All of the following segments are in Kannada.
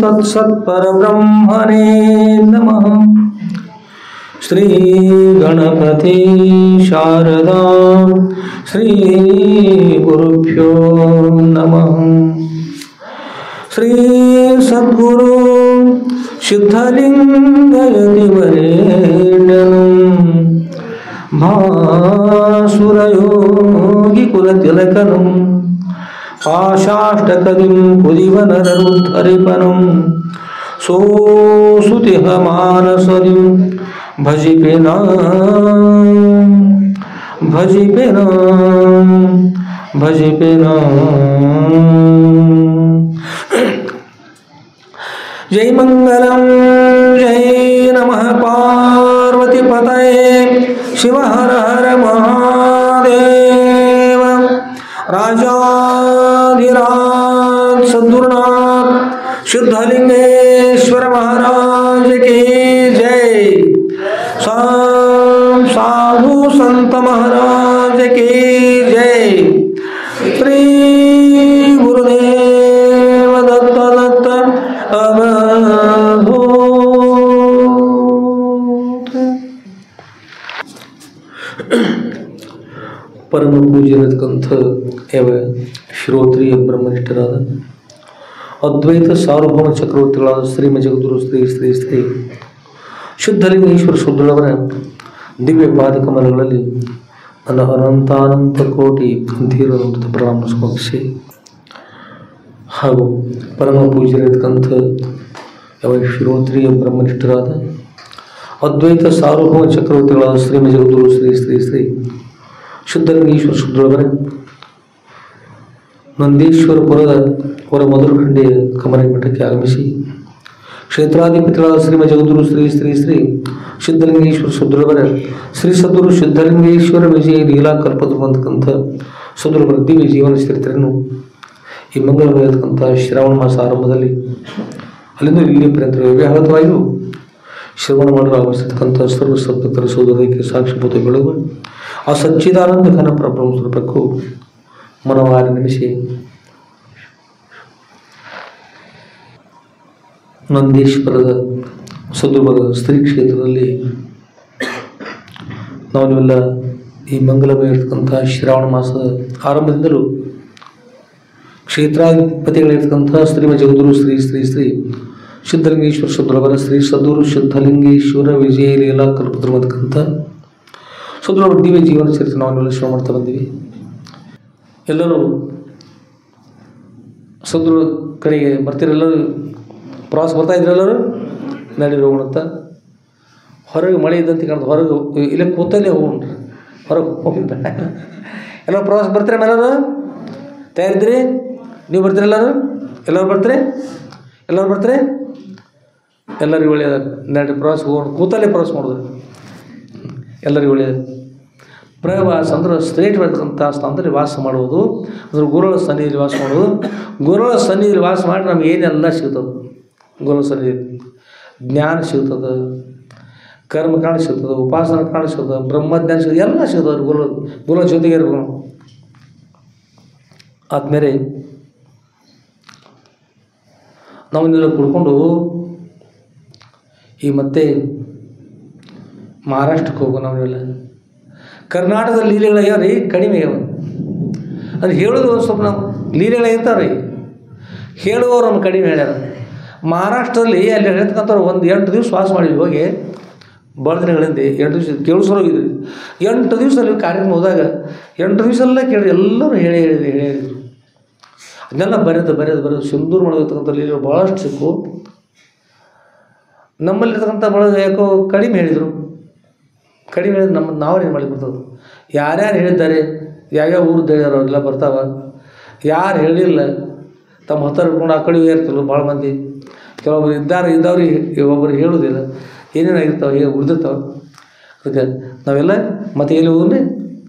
तत्सत्परब्रह्मणे नमः। श्री गणपति शारदा श्री गुरुभ्यो नमः। श्री सद्गुरु सिद्धलिंगयतिवरेण्यं भासुरयोगिकुलतिलकनं पाशाष्टकदिं कुदिवनररुद्धरिपनं सोऽसुतिहमानसदिं भजिपेना भजिपेना भजिपेना। जय मंगलम जय नमः पार्वतीपतये शिव हर हर महादेव। राजाधिराज सद्गुरुनाथ सिद्धलिंगेश्वर महाराज की जय। साधु संत महाराज की जय। श्री गुरुदेव दत्त दत्त परम पूज्यರತಕ್ಕಂಥ ಯಾವ ಶ್ರೋತ್ರಿಯ ಬ್ರಹ್ಮನಿಷ್ಠರಾದ ಅದ್ವೈತ ಸಾರ್ವಭೌಮ ಚಕ್ರವರ್ತಿಗಳಾದ ಶ್ರೀಮ ಜಗದ್ಗುರು ಶ್ರೀ ಶ್ರೀ ಶ್ರೀ ಶುದ್ಧಲಿಂಗೇಶ್ವರ ಶುದ್ಧರವರ ದಿವ್ಯ ಪಾದಕಮಲಗಳಲ್ಲಿ ನನ್ನ ಅನಂತಾನಂತ ಕೋಟಿ ಧೀರನಂತ ಪ್ರಣಾಮ ಸಮರ್ಪಿಸಿ ಹಾಗೂ ಪರಮ ಪೂಜ್ಯರಿರ್ತಕ್ಕಂಥ ಯಾವ ಶ್ರೋತ್ರಿಯ ಬ್ರಹ್ಮನಿಷ್ಠರಾದ ಅದ್ವೈತ ಸಾರ್ವಭೌಮ ಚಕ್ರವರ್ತಿಗಳಾದ ಶ್ರೀಮ ಜಗದ್ಗುರು ಶ್ರೀ ಶ್ರೀ ಶ್ರೀ ಶುದ್ಧಲಿಂಗೇಶ್ವರ ಶುದ್ಧರವರ ನಂದೀಶ್ವರಪುರದ ಅವರ ಮಧುರಖಂಡಿಯ ಕಮಲ ಮಠಕ್ಕೆ ಆಗಮಿಸಿ ಕ್ಷೇತ್ರಾಧಿಪತಿಗಳಾದ ಶ್ರೀಮ ಜಗದ್ಗುರು ಶ್ರೀ ಶ್ರೀ ಶ್ರೀ ಸಿದ್ಧಲಿಂಗೇಶ್ವರ ಶುದ್ಧರವರ ಶ್ರೀ ಸದ್ಗುರು ಸಿದ್ಧಲಿಂಗೇಶ್ವರ ವಿಜಯ ಲೀಲಾ ಕಲ್ಪತಕ್ಕಂಥ ಶುದ್ಧರವರ ದಿವ್ಯ ಜೀವನ ಚರಿತ್ರೆಯನ್ನು ಈ ಮಂಗಳಮಯತಕ್ಕಂಥ ಶ್ರಾವಣ ಮಾಸ ಆರಂಭದಲ್ಲಿ ಅಲ್ಲಿಂದ ಇಲ್ಲಿ ಪರ್ಯಂತ ವ್ಯಾಹತವಾಗಿಯೂ ಶ್ರವಣ ಮಾಡಲು ಆಗಮಿಸಿರ್ತಕ್ಕಂಥ ಸರ್ವ ಸದ್ಭಕ್ತರ ಸೋದರಕ್ಕೆ ಸಾಕ್ಷಿಭೂತ ಬೆಳಗುವ ಆ ಸಚ್ಚಿದಾನಂದ ಘನ ಪರಬ್ರಹ್ಮ ಸ್ವರೂಪಕ್ಕೂ ಮನವಾರಿ ನಿಮಿಷಿ ನಂದೀಶ್ವರದ ಸದ್ಗುರುವರ ಸ್ತ್ರೀ ಕ್ಷೇತ್ರದಲ್ಲಿ ನಾವು ನೀವೆಲ್ಲ ಈ ಮಂಗಲಮಯ ಇರ್ತಕ್ಕಂಥ ಶ್ರಾವಣ ಮಾಸದ ಆರಂಭದಿಂದಲೂ ಕ್ಷೇತ್ರಾಧಿಪತಿಗಳಿರ್ತಕ್ಕಂಥ ಶ್ರೀಮ ಜಗದ್ಗುರು ಶ್ರೀ ಶ್ರೀ ಶ್ರೀ ಸಿದ್ಧಲಿಂಗೇಶ್ವರ ಶುದ್ಧರವರ ಶ್ರೀ ಸದ್ಗುರು ಸಿದ್ಧಲಿಂಗೇಶ್ವರ ವಿಜಯ ಲೀಲಾ ಕಲ್ಪತಕ್ಕಂಥ ಶುದ್ಧರವರ ದಿವ್ಯ ಜೀವನ ಚರಿತ್ರೆ ನಾವೆಲ್ಲ ಶ್ರವಣ ಮಾಡ್ತಾ ಬಂದೀವಿ. ಎಲ್ಲರೂ ಶುದ್ಧರ ಕಡೆಗೆ ಬರ್ತೀರೆಲ್ಲರೂ ಪ್ರವಾಸ ಬರ್ತಾ ಇದ್ರೆಲ್ಲರೂ ನಡೀರಿ ಹೋಗೋಣಂತ. ಹೊರಗೆ ಮಳೆ ಇದ್ದಂತೆ ಕಾಣ್ತು, ಹೊರಗೆ ಇಲ್ಲೇ ಕೂತಲ್ಲೇ ಹೋಗೋಣ್ರಿ, ಹೊರಗೆ ಹೋಗಿದ್ದ ಎಲ್ಲ ಪ್ರವಾಸ ಬರ್ತೀರ ಮೇಲೂ ತಯಾರಿದ್ರಿ? ನೀವು ಬರ್ತೀರ ಎಲ್ಲರೂ? ಎಲ್ಲರೂ ಬರ್ತೀರಿ? ಎಲ್ಲರೂ ಬರ್ತೀರಿ? ಎಲ್ಲರಿಗೂ ಒಳ್ಳೆಯದ ನಡಿ ಪ್ರವಾಸ ಹೋಗೋಣ, ಕೂತಲ್ಲೇ ಪ್ರವಾಸ ಮಾಡಿದ್ರು ಎಲ್ಲರಿಗೂ ಒಳ್ಳೆಯದು. ಪ್ರವಾಸ ಅಂದ್ರೆ ಶ್ರೇಷ್ಠ ಬರ್ತಕ್ಕಂಥ ಸ್ಥಾನದಲ್ಲಿ ವಾಸ ಮಾಡುವುದು, ಅಂದ್ರೆ ಗುರುಗಳ ಸನ್ನಿಧಿಯಲ್ಲಿ ವಾಸ ಮಾಡುವುದು. ಗುರುಗಳ ಸನ್ನಿಧಿಯಲ್ಲಿ ವಾಸ ಮಾಡಿ ನಮ್ಗೆ ಏನೆಲ್ಲ ಸಿಗ್ತದೆ. ಗುರುಗಳ ಸನ್ನಿಧಿಯಲ್ಲಿ ಜ್ಞಾನ ಸಿಗ್ತದೆ, ಕರ್ಮಕಾಂಡ ಸಿಗ್ತದೆ, ಉಪಾಸನ ಕಾಂಡ ಸಿಗ್ತದೆ, ಬ್ರಹ್ಮಜ್ಞಾನ ಸಿಗ್ತದೆ, ಎಲ್ಲ ಸಿಗ್ತದೆ. ಗುರುಗಳ ಜೊತೆಗೆ ಇರಬೇಕು. ಆದಮೇಲೆ ನಾವನ್ನೆಲ್ಲ ಕುಡ್ಕೊಂಡು ಈ ಮತ್ತೆ ಮಹಾರಾಷ್ಟ್ರಕ್ಕೆ ಹೋಗೋ. ನಾವೆಲ್ಲ ಕರ್ನಾಟಕದ ಲೀಲೆಗಳಾಗ್ಯಾವ ರೀ, ಕಡಿಮೆ ಆಗ್ಯಾವ. ಅದು ಹೇಳೋದು ಸ್ವಲ್ಪ ನಾವು ಲೀಲೆಗಳಾಗಿರ್ತಾವೆ ರೀ, ಹೇಳುವವರು ನಮ್ಮ ಕಡಿಮೆ ಹೇಳ್ಯಾರ. ಮಹಾರಾಷ್ಟ್ರದಲ್ಲಿ ಅಲ್ಲಿ ಹೇಳ್ತಕ್ಕಂಥವ್ರು ಒಂದು 8 ದಿವಸ ವಾಸ ಮಾಡಿದ್ವಿ. ಹೋಗಿ ಭಾಳ ದಿನಗಳಿಂದ 8 ದಿವಸ ಕೇಳಿಸೋರು ಹೋಗಿದ್ವಿ. 8 ದಿವಸ ಅಲ್ಲಿ ಕಾರ್ಯಕ್ರಮ ಹೋದಾಗ 8 ದಿವಸ ಎಲ್ಲ ಕೇಳಿ ಎಲ್ಲರೂ ಹೇಳಿದ್ರು. ಅದನ್ನೆಲ್ಲ ಬರೆದು ಸಿಂಧೂರು ಮಾಡಿರ್ತಕ್ಕಂಥ ಲೀಲೆಗಳು ಭಾಳಷ್ಟು ಸಿಕ್ಕು. ನಮ್ಮಲ್ಲಿರ್ತಕ್ಕಂಥ ಭಾಳ ಯಾಕೋ ಕಡಿಮೆ ಹೇಳಿದರು. ಕಡಿಮೆ ಹೇಳಿದ್ರೆ ನಾವೇನು ಮಾಡಿ ಬರ್ತದೆ. ಯಾರ್ಯಾರು ಹೇಳಿದ್ದಾರೆ, ಯಾವ್ಯಾವ ಊರದ್ದು ಹೇಳ್ಯಾರ ಅವರೆಲ್ಲ ಬರ್ತಾವ. ಯಾರು ಹೇಳಿಲ್ಲ ತಮ್ಮ ಹತ್ತಿರ ಹಿಡ್ಕೊಂಡು ಆ ಕಡೆ ಇರ್ತಿಲ್ಲ ಭಾಳ ಮಂದಿ. ಕೆಲವೊಬ್ರು ಇದ್ದವ್ರಿಗೆ ಒಬ್ಬರು ಹೇಳೋದಿಲ್ಲ, ಏನೇನಾಗಿರ್ತಾವೆ, ಹೇಗೆ ಉಳಿದಿರ್ತಾವೆ. ಅದಕ್ಕೆ ನಾವೆಲ್ಲ ಮತ್ತೆ ಎಲ್ಲಿ ಹೋದ್ರೆ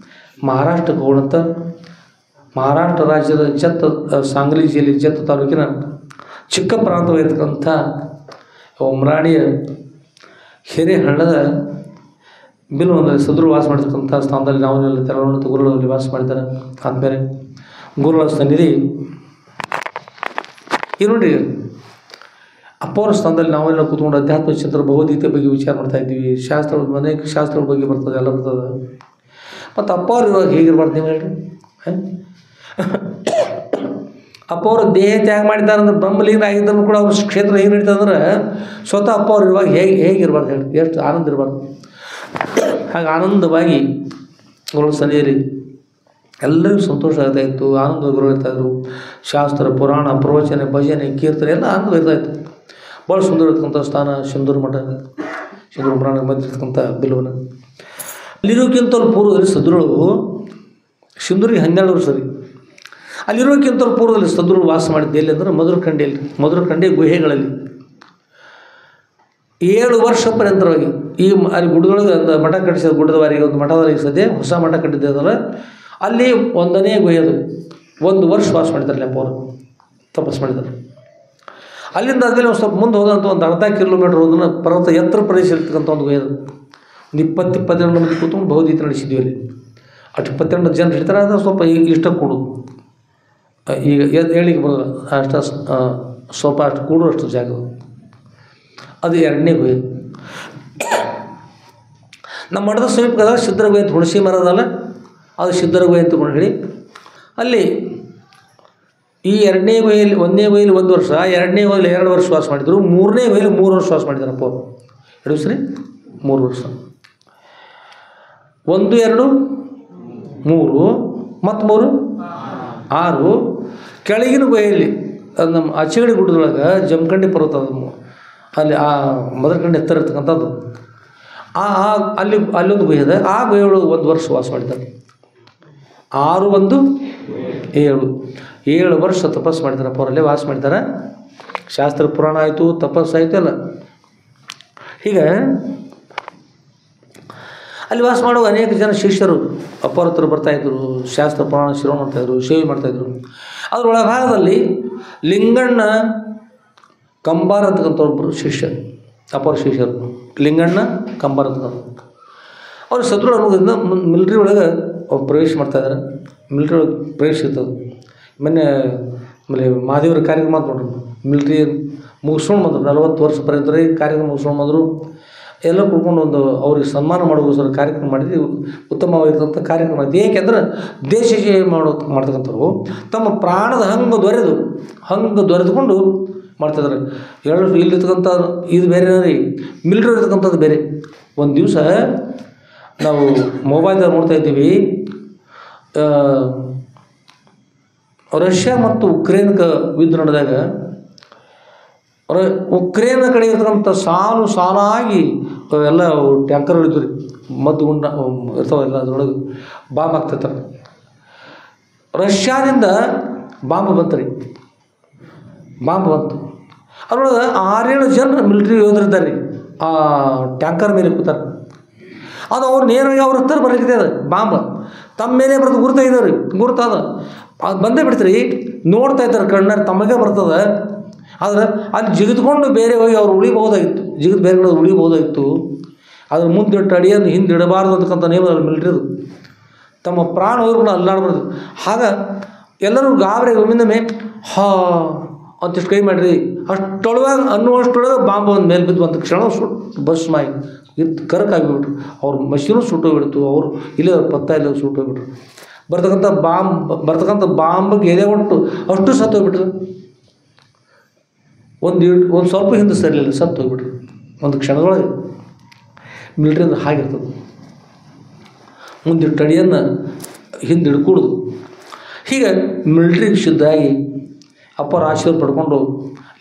ಮಹಾರಾಷ್ಟ್ರಕ್ಕೆ ಹೋಗೋಣಂತ. ಮಹಾರಾಷ್ಟ್ರ ರಾಜ್ಯದ ಸಾಂಗ್ಲಿ ಜಿಲ್ಲೆ ಜತ್ ತಾಲೂಕಿನ ಚಿಕ್ಕ ಪ್ರಾಂತವಾಗಿರ್ತಕ್ಕಂಥ ಉಮ್ರಾಣಿಯ ಹಿರೇಹಳ್ಳದ ಬಿಲ್ವನಲ್ಲಿ ಸದ್ರು ವಾಸ ಮಾಡಿರ್ತಕ್ಕಂಥ ಸ್ಥಾನದಲ್ಲಿ ನಾವನ್ನೆಲ್ಲ ತೆರಳುವಂಥ ಗುರುಗಳಲ್ಲಿ ವಾಸ ಮಾಡಿದ್ದಾರೆ. ಆದಮೇಲೆ ಗುರುಗಳ ಸನ್ನಿಧಿ ಈ ನೋಡಿ ಅಪ್ಪವ್ರ ಸ್ಥಾನದಲ್ಲಿ ನಾವೆಲ್ಲ ಕೂತ್ಕೊಂಡು ಅಧ್ಯಾತ್ಮ ಚಿಂತನ ಭಗವದ್ಗೀತೆ ಬಗ್ಗೆ ವಿಚಾರ ಮಾಡ್ತಾ ಇದ್ದೀವಿ. ಶಾಸ್ತ್ರಗಳ ಅನೇಕ ಶಾಸ್ತ್ರಗಳ ಬಗ್ಗೆ ಬರ್ತದೆ, ಎಲ್ಲ ಬರ್ತದೆ. ಮತ್ತು ಅಪ್ಪವ್ರು ಇವಾಗ ಹೇಗಿರ್ಬಾರ್ದು ನೀವು ಹೇಳ್ರಿ? ಅಪ್ಪವರು ದೇಹ ತ್ಯಾಗ ಮಾಡಿದ್ದಾರೆ ಅಂದ್ರೆ ಬ್ರಹ್ಮಲೀನ ಆಗಿದ್ದರೂ ಕೂಡ ಅವ್ರ ಕ್ಷೇತ್ರ ಹೇಗೆ ನಡೀತದೆ ಅಂದ್ರೆ ಸ್ವತಃ ಅಪ್ಪವ್ರು ಇರುವಾಗ ಹೇಗಿರ್ಬಾರ್ದು ಹೇಳಿ? ಎಷ್ಟು ಆನಂದ ಇರಬಾರ್ದು. ಹಾಗೆ ಆನಂದವಾಗಿ ಅವರ ಸನಿಯಲ್ಲಿ ಎಲ್ಲರಿಗೂ ಸಂತೋಷ ಆಗ್ತಾಯಿತ್ತು, ಆನಂದವಾಗಿ ಇರ್ತಾಯಿದ್ರು. ಶಾಸ್ತ್ರ, ಪುರಾಣ, ಪ್ರವಚನ, ಭಜನೆ, ಕೀರ್ತನೆ ಎಲ್ಲ ಆನಂದ ಇರ್ತಾಯಿತ್ತು. ಭಾಳ ಸುಂದರ ಇರ್ತಕ್ಕಂಥ ಸ್ಥಾನ ಸಿಂಧೂರು ಮಠ, ಸಿಂಧೂರು ಪುರಾಣ ಮಧ್ಯೆ ಇರ್ತಕ್ಕಂಥ ಬಿಲ್ವನ. ಅಲ್ಲಿರೋಕ್ಕಿಂತಲೂ ಪೂರ್ವದಲ್ಲಿ ಸದ್ರುಳು ಸಿಂಧೂರಿಗೆ 12 ವರ್ಷ ರೀ. ಅಲ್ಲಿರೋಕ್ಕಿಂತಲೂ ಪೂರ್ವದಲ್ಲಿ ಸದ್ರುಳು ವಾಸ ಮಾಡಿದ್ದೆ ಎಲ್ಲಿ ಅಂದ್ರೆ ಮಧುರಖಂಡಿಯಲ್ಲಿ, ಮಧುರಖಂಡಿ ಗುಹೆಗಳಲ್ಲಿ 7 ವರ್ಷ ಪರ್ಯಂತರವಾಗಿ ಈ ಅಲ್ಲಿ ಗುಡ್ಡದೊಳಗೆ ಒಂದು ಮಠ ಕಟ್ಟಿಸಿದ, ಗುಡ್ಡದವಾರಿಗೆ ಒಂದು ಮಠದಲ್ಲಿ ಸದ್ಯ ಹೊಸ ಮಠ ಕಟ್ಟಿದ್ದಲ್ಲ, ಅಲ್ಲಿ 1ನೇ ಗುಹೆ ಅದು. 1 ವರ್ಷ ವಾಸ ಮಾಡಿದ್ದಾರೆ ಅಪ್ಪ ಅವರು, ತಪಸ್ ಮಾಡಿದ್ದಾರೆ. ಅಲ್ಲಿಂದ ಆದಮೇಲೆ ಒಂದು ಸ್ವಲ್ಪ ಮುಂದೆ ಹೋದಂಥ ಒಂದು ಅರ್ಧ ಕಿಲೋಮೀಟ್ರ್ ಹೋದನ್ನ ಪರ್ವತ ಎತ್ತರ ಪ್ರದೇಶ ಇರ್ತಕ್ಕಂಥ ಒಂದು ಗುಹೆ ಅದು. ಒಂದು 22 ಮಂದಿ ಕೂತ್ಕೊಂಡು ಭಗವದ್ಗೀತೆ ನಡೆಸಿದ್ವಿ ಅಲ್ಲಿ. ಅಷ್ಟು 22 ಜನ ಹಿಡಿತಾರೆ. ಅದು ಸ್ವಲ್ಪ ಇಷ್ಟ ಕೊಡು, ಈಗ ಹೇಳಿಕೆ ಬರೋಲ್ಲ ಅಷ್ಟು, ಸ್ವಲ್ಪ ಅಷ್ಟು ಕೂಡು ಅಷ್ಟು ಜಾಗ. ಅದು 2ನೇ ಗುಹೆ. ನಮ್ಮ ಮಠದ ಸಮೀಪದ ಸಿದ್ಧರ ಗುಹೆ ಅಂತ ಹುಣಸಿ ಮರ ಅದಲ್ಲ, ಅದು ಸಿದ್ಧರ ಗುಹೆ ಅಂತ ಹೇಳಿ ಅಲ್ಲಿ ಈ 2ನೇ ಗುಹೆಯಲ್ಲಿ 1ನೇ ಗುಹೆಯಲ್ಲಿ 1 ವರ್ಷ, 2ನೇ ಗುಹೆಯಲ್ಲಿ 2 ವರ್ಷ ವಾಸ ಮಾಡಿದರು. 3ನೇ ಗುಹೆಯಲ್ಲಿ 3 ವರ್ಷ ವಾಸ ಮಾಡಿದಾರಪ್ಪ ಅವರು. 2 ಸರಿ 3 ವರ್ಷ. 1, 2, 3 ಮತ್ತು 3 6. ಕೆಳಗಿನ ಗುಹೆಯಲ್ಲಿ ಅದು ನಮ್ಮ ಅಚ್ಚಗಡಿ ಗುಡ್ಡದೊಳಗೆ ಜಮಖಂಡಿ ಪರ್ವತ ಅದು, ಅಲ್ಲಿ ಆ ಮಧುರಖಂಡಿ ಎತ್ತರ ಇರ್ತಕ್ಕಂಥದ್ದು. ಅಲ್ಲೊಂದು ಗುಹೆ ಇದೆ. ಆ ಗುಹೆಯೊಳಗೆ 1 ವರ್ಷ ವಾಸ ಮಾಡಿದ್ದಾರೆ. 6, 1, 7 ವರ್ಷ ತಪಸ್ಸು ಮಾಡಿದ್ದಾರೆ ಅಪ್ಪ ಅವರಲ್ಲೇ ವಾಸ ಮಾಡಿದ್ದಾರೆ. ಶಾಸ್ತ್ರ ಪುರಾಣ ಆಯಿತು, ತಪಸ್ಸು ಆಯಿತು ಎಲ್ಲ. ಹೀಗೆ ಅಲ್ಲಿ ವಾಸ ಮಾಡುವ ಅನೇಕ ಜನ ಶಿಷ್ಯರು ಅಪ್ಪರ ಹತ್ರ ಬರ್ತಾಯಿದ್ರು, ಶಾಸ್ತ್ರ ಪುರಾಣ ಶ್ರವಣ ಮಾಡ್ತಾಯಿದ್ರು, ಸೇವೆ ಮಾಡ್ತಾಯಿದ್ರು. ಅದ್ರ ಒಳಭಾಗದಲ್ಲಿ ಲಿಂಗಣ್ಣ ಕಂಬಾರ ಅಂತಕ್ಕಂಥ ಒಬ್ಬರು ಶಿಷ್ಯರು, ಅಪ್ಪರ ಶಿಷ್ಯರು ಲಿಂಗಣ್ಣ ಕಂಬಾರ ಅಂತ. ಅವರು ಸದ್ರುಳು ಅನ್ನೋದ್ರಿಂದ ಮಿಲ್ಟ್ರಿ ಒಳಗೆ ಅವ್ರು ಪ್ರವೇಶ ಮಾಡ್ತಾಯಿದ್ದಾರೆ. ಮಿಲ್ಟ್ರಿ ಒಳಗೆ ಪ್ರವೇಶ ಇರ್ತದೆ. ಮೊನ್ನೆ ಆಮೇಲೆ ಮಹಾದೇವ್ರ ಕಾರ್ಯಕ್ರಮ ಅಂತ ನೋಡ್ರಿ, ಮಿಲ್ಟ್ರಿ ಮುಗಿಸ್ಕೊಂಡು ಬಂದರು. 40 ವರ್ಷ ಪರ್ಯಂತ ಕಾರ್ಯಕ್ರಮ ಮುಗಿಸ್ಕೊಂಡು ಬಂದರು. ಎಲ್ಲ ಕುಡ್ಕೊಂಡು ಒಂದು ಅವ್ರಿಗೆ ಸನ್ಮಾನ ಮಾಡೋಗೋಸ್ಕರ ಕಾರ್ಯಕ್ರಮ ಮಾಡಿದ್ವಿ. ಉತ್ತಮವಾಗಿರ್ತಕ್ಕಂಥ ಕಾರ್ಯಕ್ರಮ ಇದೆ. ಏಕೆಂದ್ರೆ ದೇಶ ಸೇವೆ ಮಾಡ್ತಕ್ಕಂಥವ್ರು ತಮ್ಮ ಪ್ರಾಣದ ಹಂಗೆ ದೊರೆದುಕೊಂಡು ಮಾಡ್ತಿದ್ದಾರೆ. ಇಲ್ಲಿರ್ತಕ್ಕಂಥ ಇದು ಬೇರೆ ರೀ, ಮಿಲ್ಟ್ರಿ ಇರ್ತಕ್ಕಂಥದ್ದು ಬೇರೆ. ಒಂದು ದಿವಸ ನಾವು ಮೊಬೈಲ್ದಾಗ ನೋಡ್ತಾ ಇದ್ದೀವಿ, ರಷ್ಯಾ ಮತ್ತು ಉಕ್ರೇನ್ ಯುದ್ಧ ನಡೆದಾಗ ಉಕ್ರೇನ್ ಕಡೆ ಇರ್ತಕ್ಕಂಥ ಸಾಲಾಗಿ ಎಲ್ಲ ಟ್ಯಾಂಕರ್ಗಳು ಇದ್ದು ರೀ, ಮದ್ದು ಗುಂಡ ಇರ್ತಾವೆಲ್ಲ, ಅದರೊಳಗೆ ಬಾಂಬ್ ಹಾಕ್ತಿರ್ತಾರೆ. ರಷ್ಯಾದಿಂದ ಬಾಂಬ್ ಬಂತು ರೀ, ಬಾಂಬ್ ಬಂತು. ಅದರೊಳಗೆ 6-7 ಜನ ಮಿಲಿಟ್ರಿ ಯೋಧರಿದ್ದಾರೆ ರೀ, ಆ ಟ್ಯಾಂಕರ್ ಮೇಲೆ ಕೂತಾರೆ. ಅದು ಅವ್ರು ನೇರವಾಗಿ ಅವ್ರ ಹತ್ರ ಬರಲಿಕ್ಕೆ ಅದು ಬಾಂಬ್ ತಮ್ಮ ಮೇಲೆ ಬರ್ತದೆ, ಗುರ್ತಾಯಿದ್ದಾರೆ ರೀ, ಗುರ್ತಾದ ಅದು ಬಂದೇ ಬಿಡ್ತೀರಿ. ನೋಡ್ತಾ ಇದ್ದಾರೆ ಕಣ್ಣಾರೆ, ತಮಗೆ ಬರ್ತದೆ. ಆದರೆ ಅಲ್ಲಿ ಜಿಗಿದ್ಕೊಂಡು ಬೇರೆ ಹೋಗಿ ಅವ್ರು ಉಳಿಬಹುದಾಗಿತ್ತು, ಬೇರೆ ಕಡೆ ಉಳಿಬಹುದಾಗಿತ್ತು. ಅದ್ರ ಮುಂದಿಟ್ಟು ಅಡಿಯನ್ನು ಹಿಂದಿಡಬಾರ್ದು ಅಂತಕ್ಕಂಥ ನೇಮದಲ್ಲಿ ಮಿಲಿಟ್ರಿದು. ತಮ್ಮ ಪ್ರಾಣ ಹೋಗ್ಕೊಂಡು ಅಲ್ಲಾಡ್ಬಾರ್ದು. ಆಗ ಎಲ್ಲರೂ ಗಾಬರಿ ಒಮ್ಮಿಂದೊಮ್ಮೆ ಅಂತಿಷ್ಟು ಕೈ ಮಾಡಿರಿ. ಅಷ್ಟೊಳಗೆ ಅನ್ನುವಷ್ಟೊಳಗೆ ಬಾಂಬ್ ಒಂದು ಮೇಲೆ ಬಿದ್ದು ಒಂದು ಕ್ಷಣ ಸುಟ್ಟು ಬಸ್ ಮಾಯಿ ಕರಕಾಗಿಬಿಟ್ರು. ಅವ್ರ ಮಷೀನು ಸುಟ್ಟೋಗ್ಬಿಡ್ತು. ಅವರು ಇಲ್ಲೇ ಅವ್ರ ಪತ್ತ ಇಲ್ಲ ಸುಟ್ಟೋಗ್ಬಿಟ್ರು. ಬರ್ತಕ್ಕಂಥ ಬಾಂಬಿಗೆ ಎದೆ ಒಟ್ಟು ಅಷ್ಟು ಸತ್ತೋಗ್ಬಿಟ್ರು. ಒಂದು ಸ್ವಲ್ಪ ಹಿಂದೆ ಸರಿಲಿಲ್ಲ, ಸತ್ತು ಹೋಗ್ಬಿಟ್ರು ಒಂದು ಕ್ಷಣದೊಳಗೆ. ಮಿಲಿಟ್ರಿಯಿಂದ ಹಾಗಿರ್ತದೆ. ಮುಂದಿಟ್ಟು ಅಡಿಯನ್ನು ಹಿಂದೆ ಹಿಡ್ಕೂಡ್ದು. ಹೀಗೆ ಮಿಲಿಟ್ರಿಗೆ ಸಿದ್ಧಾಗಿ ಅಪ್ಪರ ಆಶೀರ್ವಾದ ಪಡ್ಕೊಂಡು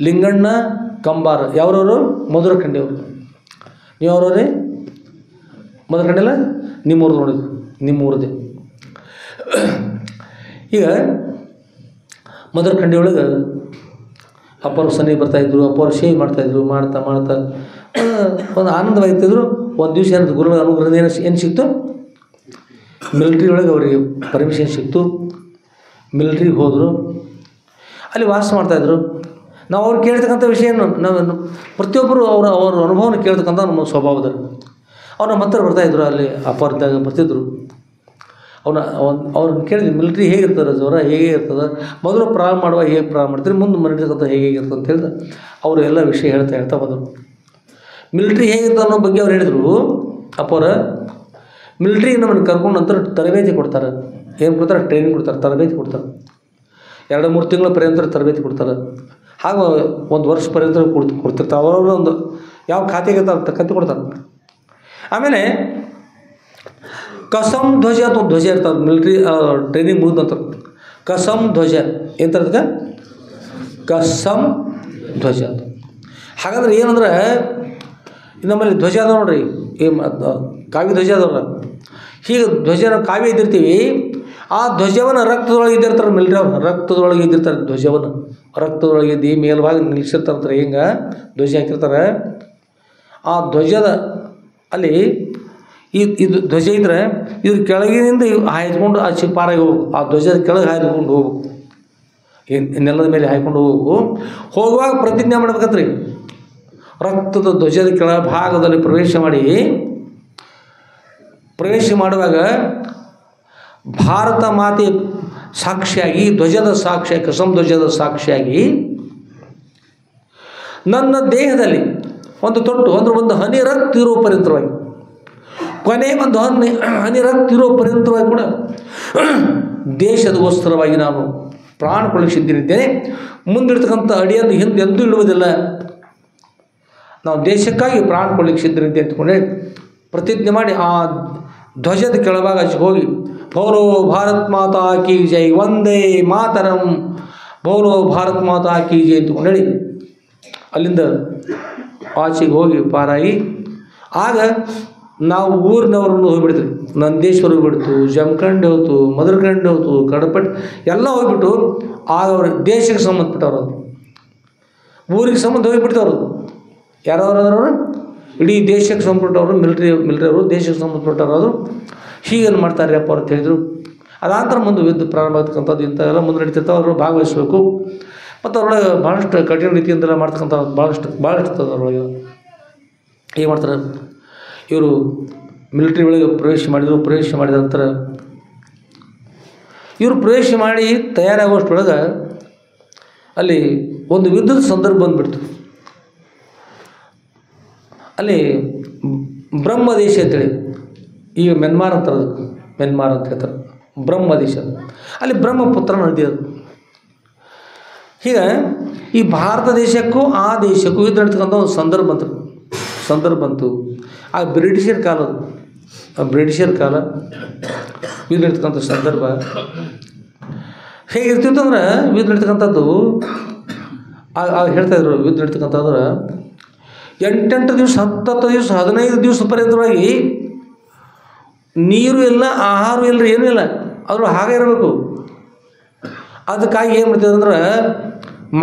ಲಿಂಗಣ್ಣ ಕಂಬಾರ ಯಾವ್ರವರು? ಮಧುರಖಂಡಿಯವರು. ನೀವು ಯಾವ್ರವ್ರಿ? ಮಧುರಖಂಡಿಲ್ಲ, ನಿಮ್ಮೂರ್ದು ನೋಡಿದ್ರು, ನಿಮ್ಮೂರದೇ. ಈಗ ಮಧುರಖಂಡಿ ಒಳಗೆ ಅಪ್ಪರು ಸನ್ನಿಗೆ ಬರ್ತಾಯಿದ್ರು, ಅಪ್ಪರು ಸೇವೆ ಮಾಡ್ತಾಯಿದ್ರು. ಮಾಡ್ತಾ ಒಂದು ಆನಂದವಾಗಿರ್ತಿದ್ರು. ಒಂದು ದಿವಸ ಏನಾದ್ರು ಗುರುಗಳ ಅನುಗ್ರಹದಿಂದ ಏನು ಸಿಕ್ತು? ಮಿಲಿಟ್ರಿ ಒಳಗೆ ಅವರಿಗೆ ಪರ್ಮಿಷನ್ ಸಿಕ್ತು. ಮಿಲಿಟ್ರಿಗೆ ಹೋದರು, ಅಲ್ಲಿ ವಾಸ ಮಾಡ್ತಾಯಿದ್ರು. ನಾವು ಅವ್ರು ಕೇಳ್ತಕ್ಕಂಥ ವಿಷಯವನ್ನು ನಾವು ಪ್ರತಿಯೊಬ್ಬರು ಅವ್ರ ಅನುಭವನ ಕೇಳ್ತಕ್ಕಂಥ ನಮ್ಮ ಸ್ವಭಾವದ. ಅವ್ರು ನಮ್ಮ ಹತ್ರ ಬರ್ತಾಯಿದ್ರು, ಅಲ್ಲಿ ಅಪಾರದಾಗ ಬರ್ತಿದ್ರು. ಅವ್ರನ್ನ ಕೇಳಿದ್ವಿ ಮಿಲಿಟ್ರಿ ಹೇಗಿರ್ತದೆ ಜ್ವರ ಹೇಗೆ ಇರ್ತದೆ, ಮೊದಲು ಪ್ರಾರಂಭ ಮಾಡುವಾಗ ಹೇಗೆ ಪ್ರಾರಂಭ ಮಾಡ್ತೀರಿ, ಮುಂದೆ ಮರಣಿರ್ತಕ್ಕಂಥ ಹೇಗೆ ಇರ್ತದೆ ಅಂತ ಹೇಳಿದ್ರೆ ಅವರು ಎಲ್ಲ ವಿಷಯ ಹೇಳ್ತಾ ಬಂದರು. ಮಿಲಿಟ್ರಿ ಹೇಗಿರ್ತದೆ ಅನ್ನೋ ಬಗ್ಗೆ ಅವ್ರು ಹೇಳಿದರು. ಅಪ್ಪವ್ರ ಮಿಲಿಟ್ರಿ ನಮ್ಮನ್ನು ಕರ್ಕೊಂಡು ನಂತರ ತರಬೇತಿ ಕೊಡ್ತಾರೆ. ಏನು ಕೊಡ್ತಾರೆ? ಟ್ರೈನಿಂಗ್ ಕೊಡ್ತಾರೆ, ತರಬೇತಿ ಕೊಡ್ತಾರೆ. 2-3 ತಿಂಗಳ ಪರ್ಯಂತ ತರಬೇತಿ ಕೊಡ್ತಾರೆ. ಹಾಗೂ 1 ವರ್ಷ ಪರ್ಯಂತ ಕೊಡ್ತಿರ್ತಾರೆ. ಅವರೊಂದು ಯಾವ ಖಾತೆಗೆ ಕತ್ತಿ ಕೊಡ್ತಾರೆ. ಆಮೇಲೆ ಕಸಮ್ ಧ್ವಜ ಅಂತ ಒಂದು ಧ್ವಜ ಇರ್ತದೆ ಮಿಲಿಟ್ರಿ ಟ್ರೈನಿಂಗ್ ಮುಗಿದ ನಂತರ. ಕಸಮ್ ಧ್ವಜ ಎಂತದಕ್ಕೆ? ಕಸಮ್ ಧ್ವಜ ಅಂತ. ಹಾಗಾದ್ರೆ ಏನಂದ್ರೆ ನಮ್ಮಲ್ಲಿ ಧ್ವಜ ಅದಾವ ನೋಡ್ರಿ, ಈ ಕಾವಿ ಧ್ವಜ ಅದಾವ್ರ. ಹೀಗೆ ಧ್ವಜನ ಕಾವಿ ಇದ್ದಿರ್ತೀವಿ, ಆ ಧ್ವಜವನ್ನು ರಕ್ತದೊಳಗೆ ಇದ್ದಿರ್ತಾರೆ ಮಿಲಿಟ್ರಿ ಅವ್ರು. ರಕ್ತದೊಳಗೆ ಇದ್ದಿರ್ತಾರೆ ಧ್ವಜವನ್ನು, ರಕ್ತದೊಳಗೆ ಇದ್ದು ಮೇಲ್ಭಾಗ ನಿಲ್ಲಿಸಿರ್ತಾರೆ. ಹಿಂಗೆ ಧ್ವಜ ಹಾಕಿರ್ತಾರೆ. ಆ ಧ್ವಜದ ಅಲ್ಲಿ ಇದು ಧ್ವಜ ಇದ್ದರೆ ಇದ್ರ ಕೆಳಗಿನಿಂದ ಹಾಯ್ಕೊಂಡು ಆ ಚಿಪ್ಪಾರಾಗಿ ಹೋಗ್ಬೇಕು. ಆ ಧ್ವಜದ ಕೆಳಗೆ ಹಾಯ್ಕೊಂಡು ಹೋಗ್ಬೇಕು, ನೆಲದ ಮೇಲೆ ಹಾಯ್ಕೊಂಡು ಹೋಗುವಾಗ ಪ್ರತಿಜ್ಞೆ ಮಾಡ್ಬೇಕಂತ್ರಿ. ರಕ್ತದ ಧ್ವಜದ ಕೆಳ ಭಾಗದಲ್ಲಿ ಪ್ರವೇಶ ಮಾಡುವಾಗ ಭಾರತ ಮಾತೆ ಸಾಕ್ಷಿಯಾಗಿ, ಧ್ವಜದ ಸಾಕ್ಷಿಯಾಗಿ, ಕಸಮ್ ಧ್ವಜದ ಸಾಕ್ಷಿಯಾಗಿ ನನ್ನ ದೇಹದಲ್ಲಿ ಒಂದು ತೊಟ್ಟು ಅಂದರೆ ಒಂದು ಹನಿ ರಕ್ತ ಇರೋ ಪರ್ಯಂತವಾಗಿ, ಕೊನೆ ಒಂದು ಹನಿ ರಕ್ತ ಇರೋ ಪರ್ಯಂತವಾಗಿ ಕೂಡ ದೇಶದಗೋಸ್ಕರವಾಗಿ ನಾನು ಪ್ರಾಣಕೊಳ್ಳಿಕ್ಕೆ ಸಿದ್ಧನಿದ್ದೇನೆ. ಮುಂದಿಡ್ತಕ್ಕಂಥ ಅಡಿಯನ್ನು ಹಿಂದೆ ಎಂದೂ ಇಡುವುದಿಲ್ಲ. ನಾವು ದೇಶಕ್ಕಾಗಿ ಪ್ರಾಣಕೊಳ್ಳಿಕ್ಕೆ ಸಿದ್ಧನಿದ್ದೆ ಅಂದ್ಕೊಂಡೆ ಪ್ರತಿಜ್ಞೆ ಮಾಡಿ ಆ ಧ್ವಜದ ಕೆಳಭಾಗ ಹೋಗಿ ಭೋಲೋ ಭಾರತ್ ಮಾತಾ ಕಿ ಜೈ, ವಂದೇ ಮಾತರಂ, ಭೋಲೋ ಭಾರತ್ ಮಾತಾ ಕಿ ಜೈ ಅಂದ್ಕೊಂಡೇಳಿ ಅಲ್ಲಿಂದ ಆಚೆಗೆ ಹೋಗಿ ಪಾರಾಗಿ, ಆಗ ನಾವು ಊರಿನವ್ರನ್ನು ಹೋಗಿಬಿಡ್ತೀವಿ. ನಂದೇಶ್ವರ ಹೋಗ್ಬಿಡ್ತು, ಜಮಖಂಡಿ ಹೋಯ್ತು, ಮಧುರಖಂಡಿ ಹೋಯ್ತು, ಕಡಪಟ್ಟಿ ಎಲ್ಲ ಹೋಗ್ಬಿಟ್ಟು ಆಗ ಅವ್ರ ದೇಶಕ್ಕೆ ಸಂಬಂಧಪಟ್ಟವ್ರು, ಅದು ಊರಿಗೆ ಸಂಬಂಧ ಹೋಗಿಬಿಡ್ತವ್ರು. ಯಾರವರು? ಇಡೀ ದೇಶಕ್ಕೆ ಸಂಬಂಧಪಟ್ಟವರು, ಮಿಲಿಟ್ರಿ ಅವರು ದೇಶಕ್ಕೆ ಸಂಬಂಧಪಟ್ಟವರು. ಅದು ಹೀಗೇನು ಮಾಡ್ತಾರೆ ಅಪ್ಪ ಅಂತ ಹೇಳಿದರು. ಅದಾಂತರ ಮುಂದೆ ಯುದ್ಧ ಪ್ರಾರಂಭ ಆಗ್ತಕ್ಕಂಥದ್ದು ಇಂಥವೆಲ್ಲ ಮುಂದೆ ನಡೀತಿರ್ತಾವೆ. ಅವರು ಭಾಗವಹಿಸಬೇಕು. ಮತ್ತು ಅವ್ರೊಳಗೆ ಭಾಳಷ್ಟು ಕಠಿಣ ರೀತಿಯಿಂದೆಲ್ಲ ಮಾಡ್ತಕ್ಕಂಥ ಭಾಳಷ್ಟು ಇರ್ತದೆ ಅವ್ರೊಳಗೆ. ಏನು ಮಾಡ್ತಾರೆ ಇವರು ಮಿಲಿಟ್ರಿ ಒಳಗೆ ಪ್ರವೇಶ ಮಾಡಿದ ನಂತರ ಇವರು ಪ್ರವೇಶ ಮಾಡಿ ತಯಾರಾಗುವಷ್ಟರೊಳಗೆ ಅಲ್ಲಿ ಒಂದು ಯುದ್ಧದ ಸಂದರ್ಭ ಬಂದುಬಿಡ್ತು. ಅಲ್ಲಿ ಬ್ರಹ್ಮದೇಶ ಅಂತೇಳಿ, ಈಗ ಮೆನ್ಮಾರ್ ಅಂತಾರೆ, ಅದಕ್ಕೆ ಮೆನ್ಮಾರ್ ಅಂತ ಹೇಳ್ತಾರೆ, ಬ್ರಹ್ಮದೇಶ. ಅಲ್ಲಿ ಬ್ರಹ್ಮಪುತ್ರ ನದಿ ಅದು. ಹೀಗೆ ಈ ಭಾರತ ದೇಶಕ್ಕೂ ಆ ದೇಶಕ್ಕೂ ಯುದ್ಧ ನಡ್ತಕ್ಕಂಥ ಒಂದು ಸಂದರ್ಭ ಬಂತು. ಆ ಬ್ರಿಟಿಷರ ಕಾಲ ಯುದ್ಧ ನಡ್ತಕ್ಕಂಥ ಸಂದರ್ಭ ಹೇಗಿರ್ತಿತ್ತು ಅಂದ್ರೆ, ಯುದ್ಧ ನಡ್ತಕ್ಕಂಥದ್ದು ಹೇಳ್ತಾಯಿದ್ರು. ಯುದ್ಧ ನಡ್ತಕ್ಕಂಥದ್ರೆ 8 ದಿವಸ, 10 ದಿವಸ, 15 ದಿವಸ ಪರ್ಯಂತವಾಗಿ ನೀರು ಇಲ್ಲ, ಆಹಾರ ಇಲ್ಲ, ಏನೂ ಇಲ್ಲ. ಆದರೂ ಹಾಗೆ ಇರಬೇಕು. ಅದಕ್ಕಾಗಿ ಏನು ಮಾಡ್ತಿದ್ರು ಅಂದ್ರೆ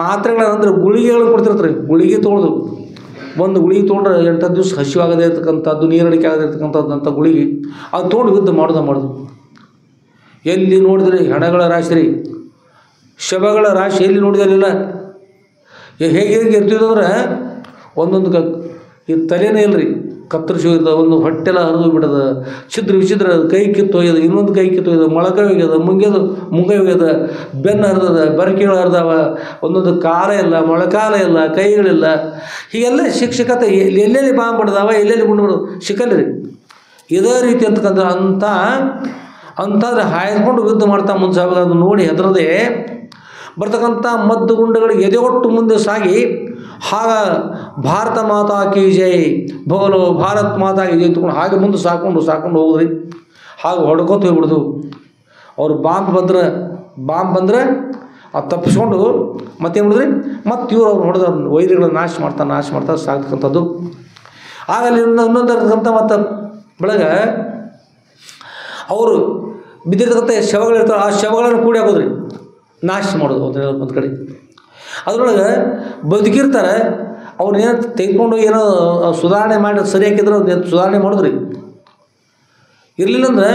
ಮಾತ್ರೆಗಳಂದ್ರೆ ಗುಳಿಗೆಗಳು ಕೊಡ್ತಿರ್ತಾರೆ. ಗುಳಿಗೆ ತೊಗೊಳೋದು, ಒಂದು ಗುಳಿಗೆ ತೊಗೊಂಡ್ರೆ 8 ದಿವಸ ಹಸಿವಾಗದೇ ಇರ್ತಕ್ಕಂಥದ್ದು, ನೀರಡಿಕೆ ಆಗದೇ ಇರ್ತಕ್ಕಂಥದ್ದು ಅಂತ ಗುಳಿಗೆ ಅದು ತೊಗೊಂಡು ಯುದ್ಧ ಮಾಡೋದು. ಎಲ್ಲಿ ನೋಡಿದ್ರಿ ಹೆಣಗಳ ರಾಶಿ ರೀ, ಶವಗಳ ರಾಶಿ ಎಲ್ಲಿ ನೋಡಿದಲಿಲ್ಲ. ಹೇಗೆ ಇರ್ತಿದಂದ್ರೆ ಒಂದೊಂದು ಈ ತಲೆನೇ ಇಲ್ಲರಿ, ಕತ್ತರಿಸಿ ಹೋಗಿದ, ಒಂದು ಹೊಟ್ಟೆಲ್ಲ ಹರಿದು ಬಿಡೋದ, ವಿಚಿದ್ರ ಕೈ ಕಿತ್ತು ಹೋಗ್ಯದ, ಇನ್ನೊಂದು ಕೈ ಕಿತ್ತು ಹೋಗ್ಯದ, ಮೊಳಕ ಹೋಗ್ಯದ, ಮುಂಗೈ ಹೋಗ್ಯದ, ಬೆನ್ನು ಹರಿದದ, ಬರಕೆಗಳು ಹರಿದವ, ಒಂದೊಂದು ಕಾಲ ಇಲ್ಲ, ಮೊಳಕಾಲ ಇಲ್ಲ, ಕೈಗಳಿಲ್ಲ. ಹೀಗೆಲ್ಲ ಶಿಕ್ಷಕತೆ ಎಲ್ಲೆಲ್ಲಿ ಬಾಂಬ್ ಬಿಡ್ದಾವ, ಎಲ್ಲೆಲ್ಲಿ ಗುಂಡು ಬಿಡೋದು ಸಿಕ್ಕಲ್ಲ ರೀ. ಇದೇ ರೀತಿ ಅಂತಾದ್ರೆ ಹಾಯ್ಕೊಂಡು ಯುದ್ಧ ಮಾಡ್ತಾ ಮುಂದೆ ಅದು ನೋಡಿ ಹೆದರದೆ ಬರ್ತಕ್ಕಂಥ ಮದ್ದು ಗುಂಡುಗಳಿಗೆ ಎದೆಗೊಟ್ಟು ಮುಂದೆ ಸಾಗಿ, ಆಗ ಭಾರತ ಮಾತಾ ಕಿ ಜೈ, ಭೋಲೋ ಭಾರತ್ ಮಾತಾ ಕಿ ಜೈ ಅಂದ್ಕೊಂಡು ಹಾಗೆ ಮುಂದೆ ಸಾಕೊಂಡು ಹೋಗ್ರಿ. ಹಾಗೆ ಹೊಡ್ಕೋತ ಹೋಗ್ಬಿಡ್ದು. ಅವ್ರು ಬಾಂಬ್ ಬಂದ್ರೆ ಅದು ತಪ್ಪಿಸ್ಕೊಂಡು ಮತ್ತೇನು ಮಾಡಿದ್ರಿ, ಮತ್ತು ಇವ್ರು ಅವ್ರು ಹೊಡೆದ ವೈರಿಗಳನ್ನ ನಾಶ ಮಾಡ್ತಾ ಸಾಗ್ತಕ್ಕಂಥದ್ದು. ಆಗ ಅಲ್ಲಿ ಇನ್ನೊಂದಿರ್ತಕ್ಕಂಥ ಮತ್ತು ಬೆಳಗ್ಗೆ ಅವರು ಬಿದ್ದಿರ್ತಕ್ಕಂಥ ಶವಗಳಿರ್ತಾರೆ, ಆ ಶವಗಳನ್ನು ಕೂಡಿ ಹಾಕೋದ್ರಿ, ನಾಶ ಮಾಡೋದು ಒಂದು ಕಡೆ. ಅದರೊಳಗೆ ಬದುಕಿರ್ತಾರೆ, ಅವ್ರನ್ನೇನೋ ತೆಗೆದುಕೊಂಡು ಏನೋ ಸುಧಾರಣೆ ಮಾಡಿ ಸರಿ ಹಾಕಿದ್ರೆ ಅವ್ರು ಸುಧಾರಣೆ ಮಾಡಿದ್ರಿ. ಇರಲಿಲ್ಲ ಅಂದ್ರೆ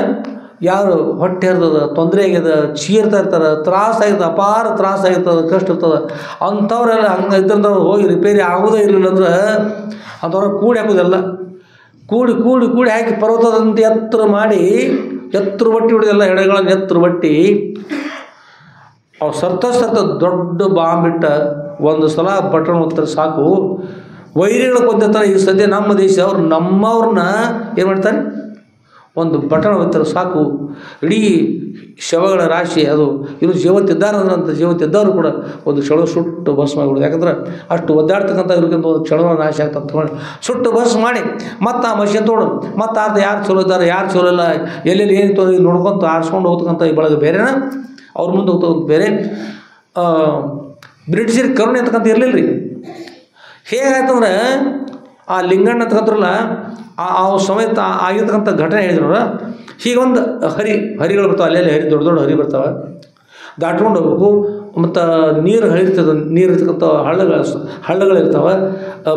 ಯಾರು ಹೊಟ್ಟೆ ಹರಿದದ, ತೊಂದರೆ ಆಗ್ಯದ, ಚೀರ್ತಾ ಇರ್ತಾರೆ, ತ್ರಾಸಾಗಿರ್ತದೆ, ಅಪಾರ ತ್ರಾಸಾಗಿರ್ತದೆ, ಕಷ್ಟ ಇರ್ತದೆ. ಅಂಥವ್ರೆಲ್ಲ ಹಂಗೆ ಇದ್ದಂದ್ರೆ ಹೋಗಿ ರಿಪೇರಿ ಆಗೋದೇ ಇರಲಿಲ್ಲ ಅಂದ್ರೆ ಅಂಥವ್ರ ಕೂಡಿ ಹಾಕೋದೆಲ್ಲ ಕೂಡಿ ಕೂಡಿ ಕೂಡಿ ಹಾಕಿ ಪರ್ವತದಂತೆ ಎತ್ತರ ಮಾಡಿ ಎತ್ತರ ಬಟ್ಟಿ ಹೊಡೆದೆಲ್ಲ ಎಡೆಗಳನ್ನು ಎತ್ತರ ಬಟ್ಟಿ ಅವು ಸರ್ತ ದೊಡ್ಡ ಬಾಂಬಿಟ್ಟ ಒಂದು ಸಲ ಬಟನ್ ಒತ್ತರ ಸಾಕು ವೈರಿಗಳ ಕೊಂದಿರ್ತಾರೆ. ಈ ಸದ್ಯ ನಮ್ಮ ದೇಶ ಅವ್ರು ನಮ್ಮವ್ರನ್ನ ಏನು ಮಾಡ್ತಾರೆ, ಒಂದು ಬಟನ್ ಒತ್ತರ ಸಾಕು ಇಡೀ ಶವಗಳ ರಾಶಿ. ಅದು ಇನ್ನು ಜೀವತ್ತಿದ್ದಾರೆ ಅಂದ್ರಂತ ಜೀವತ್ತಿದ್ದವರು ಕೂಡ ಒಂದು ಕ್ಷಣ ಸುಟ್ಟು ಬಸ್ ಮಾಡಿಬಿಡೋದು. ಯಾಕಂದ್ರೆ ಅಷ್ಟು ಒದ್ದಾಡ್ತಕ್ಕಂಥ ಇವ್ರಿಗಿಂತ ಒಂದು ಕ್ಷಣ ನಾಶ ಆಗ್ತದೆ ತೊಗೊಂಡು ಸುಟ್ಟು ಬಸ್ ಮಾಡಿ ಮತ್ತು ಆ ಮಷಿನ್ ತೊಗೊಂಡು ಮತ್ತು ಅರ್ಧ ಯಾರು ಚಲೋ ಇದ್ದಾರೆ ಯಾರು ಚಲೋ ಇಲ್ಲ ಎಲ್ಲೆಲ್ಲಿ ಏನು ತೊಗೊಂಡು ನೋಡ್ಕೊತ ಆರಿಸ್ಕೊಂಡು ಹೋಗ್ತಕ್ಕಂಥ ಈ ಬಳಗ ಬೇರೆನ ಅವ್ರ ಮುಂದೆ ಹೋಗ್ತಕ್ಕಂಥ ಬೇರೆ. ಬ್ರಿಟಿಷರಿಗೆ ಕರುಣೆ ಅಂತಕ್ಕಂಥ ಇರಲಿಲ್ಲ ರೀ. ಹೇಗಾಯ್ತಂದ್ರೆ ಆ ಲಿಂಗಣ್ಣ ಅಂತಕ್ಕಂಥರಲ್ಲ ಆ ಸಮೇತ ಆಗಿರ್ತಕ್ಕಂಥ ಘಟನೆ ಹೇಳಿದ್ರು. ಹೀಗೊಂದು ಹರಿಗಳು ಬರ್ತಾವೆ, ಅಲ್ಲೆಲ್ಲಿ ಹರಿ ದೊಡ್ಡ ದೊಡ್ಡ ಹರಿ ಬರ್ತಾವೆ, ದಾಟ್ಕೊಂಡು ಹೋಗ್ಬೇಕು. ಮತ್ತು ನೀರು ಹರಿರ್ತದೆ, ನೀರು ಇರ್ತಕ್ಕಂಥ ಹಳ್ಳಗಳಿರ್ತಾವೆ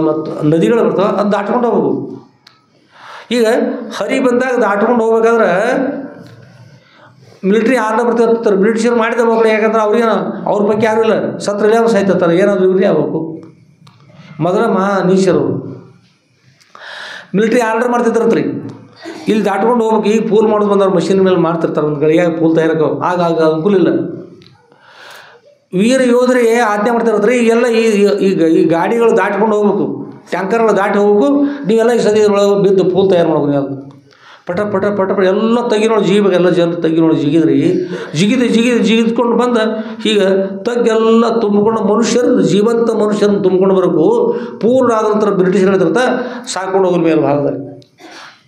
ಮತ್ತು ನದಿಗಳು ಬರ್ತಾವೆ, ಅದು ದಾಟ್ಕೊಂಡು ಹೋಗ್ಬೇಕು. ಈಗ ಹರಿ ಬಂದಾಗ ದಾಟ್ಕೊಂಡು ಹೋಗ್ಬೇಕಾದ್ರೆ ಮಿಲಿಟ್ರಿ ಆರ್ಡರ್ ಬರ್ತಿರ್ತಾರೆ. ಬ್ರಿಟಿಷರು ಮಾಡಿದ ಮಕ್ಕಳು, ಯಾಕಂದ್ರೆ ಅವ್ರಿಗೇನು ಅವ್ರ ಬಗ್ಗೆ ಯಾರೂ ಇಲ್ಲ, ಸತ್ರಲ್ಲೇ ಅವ್ರು ಸಾಯ್ತಿರ್ತಾರೆ. ಏನಾದರೂ ಇವ್ರಿ ಆಗ್ಬೇಕು ಮೊದಲ ನೀಚರು. ಮಿಲಿಟ್ರಿ ಆರ್ಡರ್ ಮಾಡ್ತಿರ್ತಾರತ್ರಿ, ಇಲ್ಲಿ ದಾಟ್ಕೊಂಡು ಹೋಗ್ಬೇಕು. ಈಗ ಪೂಲ್ ಮಾಡೋದು ಬಂದವ್ರು ಮಷಿನ್ ಮೇಲೆ ಮಾಡ್ತಿರ್ತಾರೆ, ಒಂದು ಗಳಿಯಾಗಿ ಪೂಲ್ ತಯಾರಕ್ಕೆ ಆಗ ಅನುಕೂಲ ಇಲ್ಲ. ವೀರ ಯೋಧರಿಗೆ ಆಜ್ಞೆ ಮಾಡ್ತಿರತ್ರಿ, ಈಗೆಲ್ಲ ಈಗ ಈ ಗಾಡಿಗಳು ದಾಟ್ಕೊಂಡು ಹೋಗ್ಬೇಕು, ಟ್ಯಾಂಕರ್ಗಳು ದಾಟಿ ಹೋಗ್ಬೇಕು. ನೀವೆಲ್ಲ ಈ ಸದ್ಯ ಒಳಗೆ ಬಿದ್ದು ಪೂಲ್ ತಯಾರು ಮಾಡ್ಬೇಕು. ನೀವು ಪಟ ಪಟ ಪಟ ಪಟ ಎಲ್ಲ ತೆಗಿನೋಳು ಜಿಗಿಬೇಕೆಲ್ಲ ಜನರು ತೆಗಿನೋಳು ಜಿಗಿದ್ರಿ ಜಿಗಿದ್ಕೊಂಡು ಬಂದು ಈಗ ತಗ್ಗೆಲ್ಲ ತುಂಬಿಕೊಂಡು ಮನುಷ್ಯರು ಜೀವಂತ ಮನುಷ್ಯರನ್ನು ತುಂಬಿಕೊಂಡು ಬರಬೇಕು. ಪೂರ್ಣ ಆದ ನಂತರ ಬ್ರಿಟಿಷರು ಹೇಳ್ತಿರ್ತ ಸಾಕೊಂಡು ಹೋಗೋರ ಮೇಲೆ ಭಾಗದಲ್ಲಿ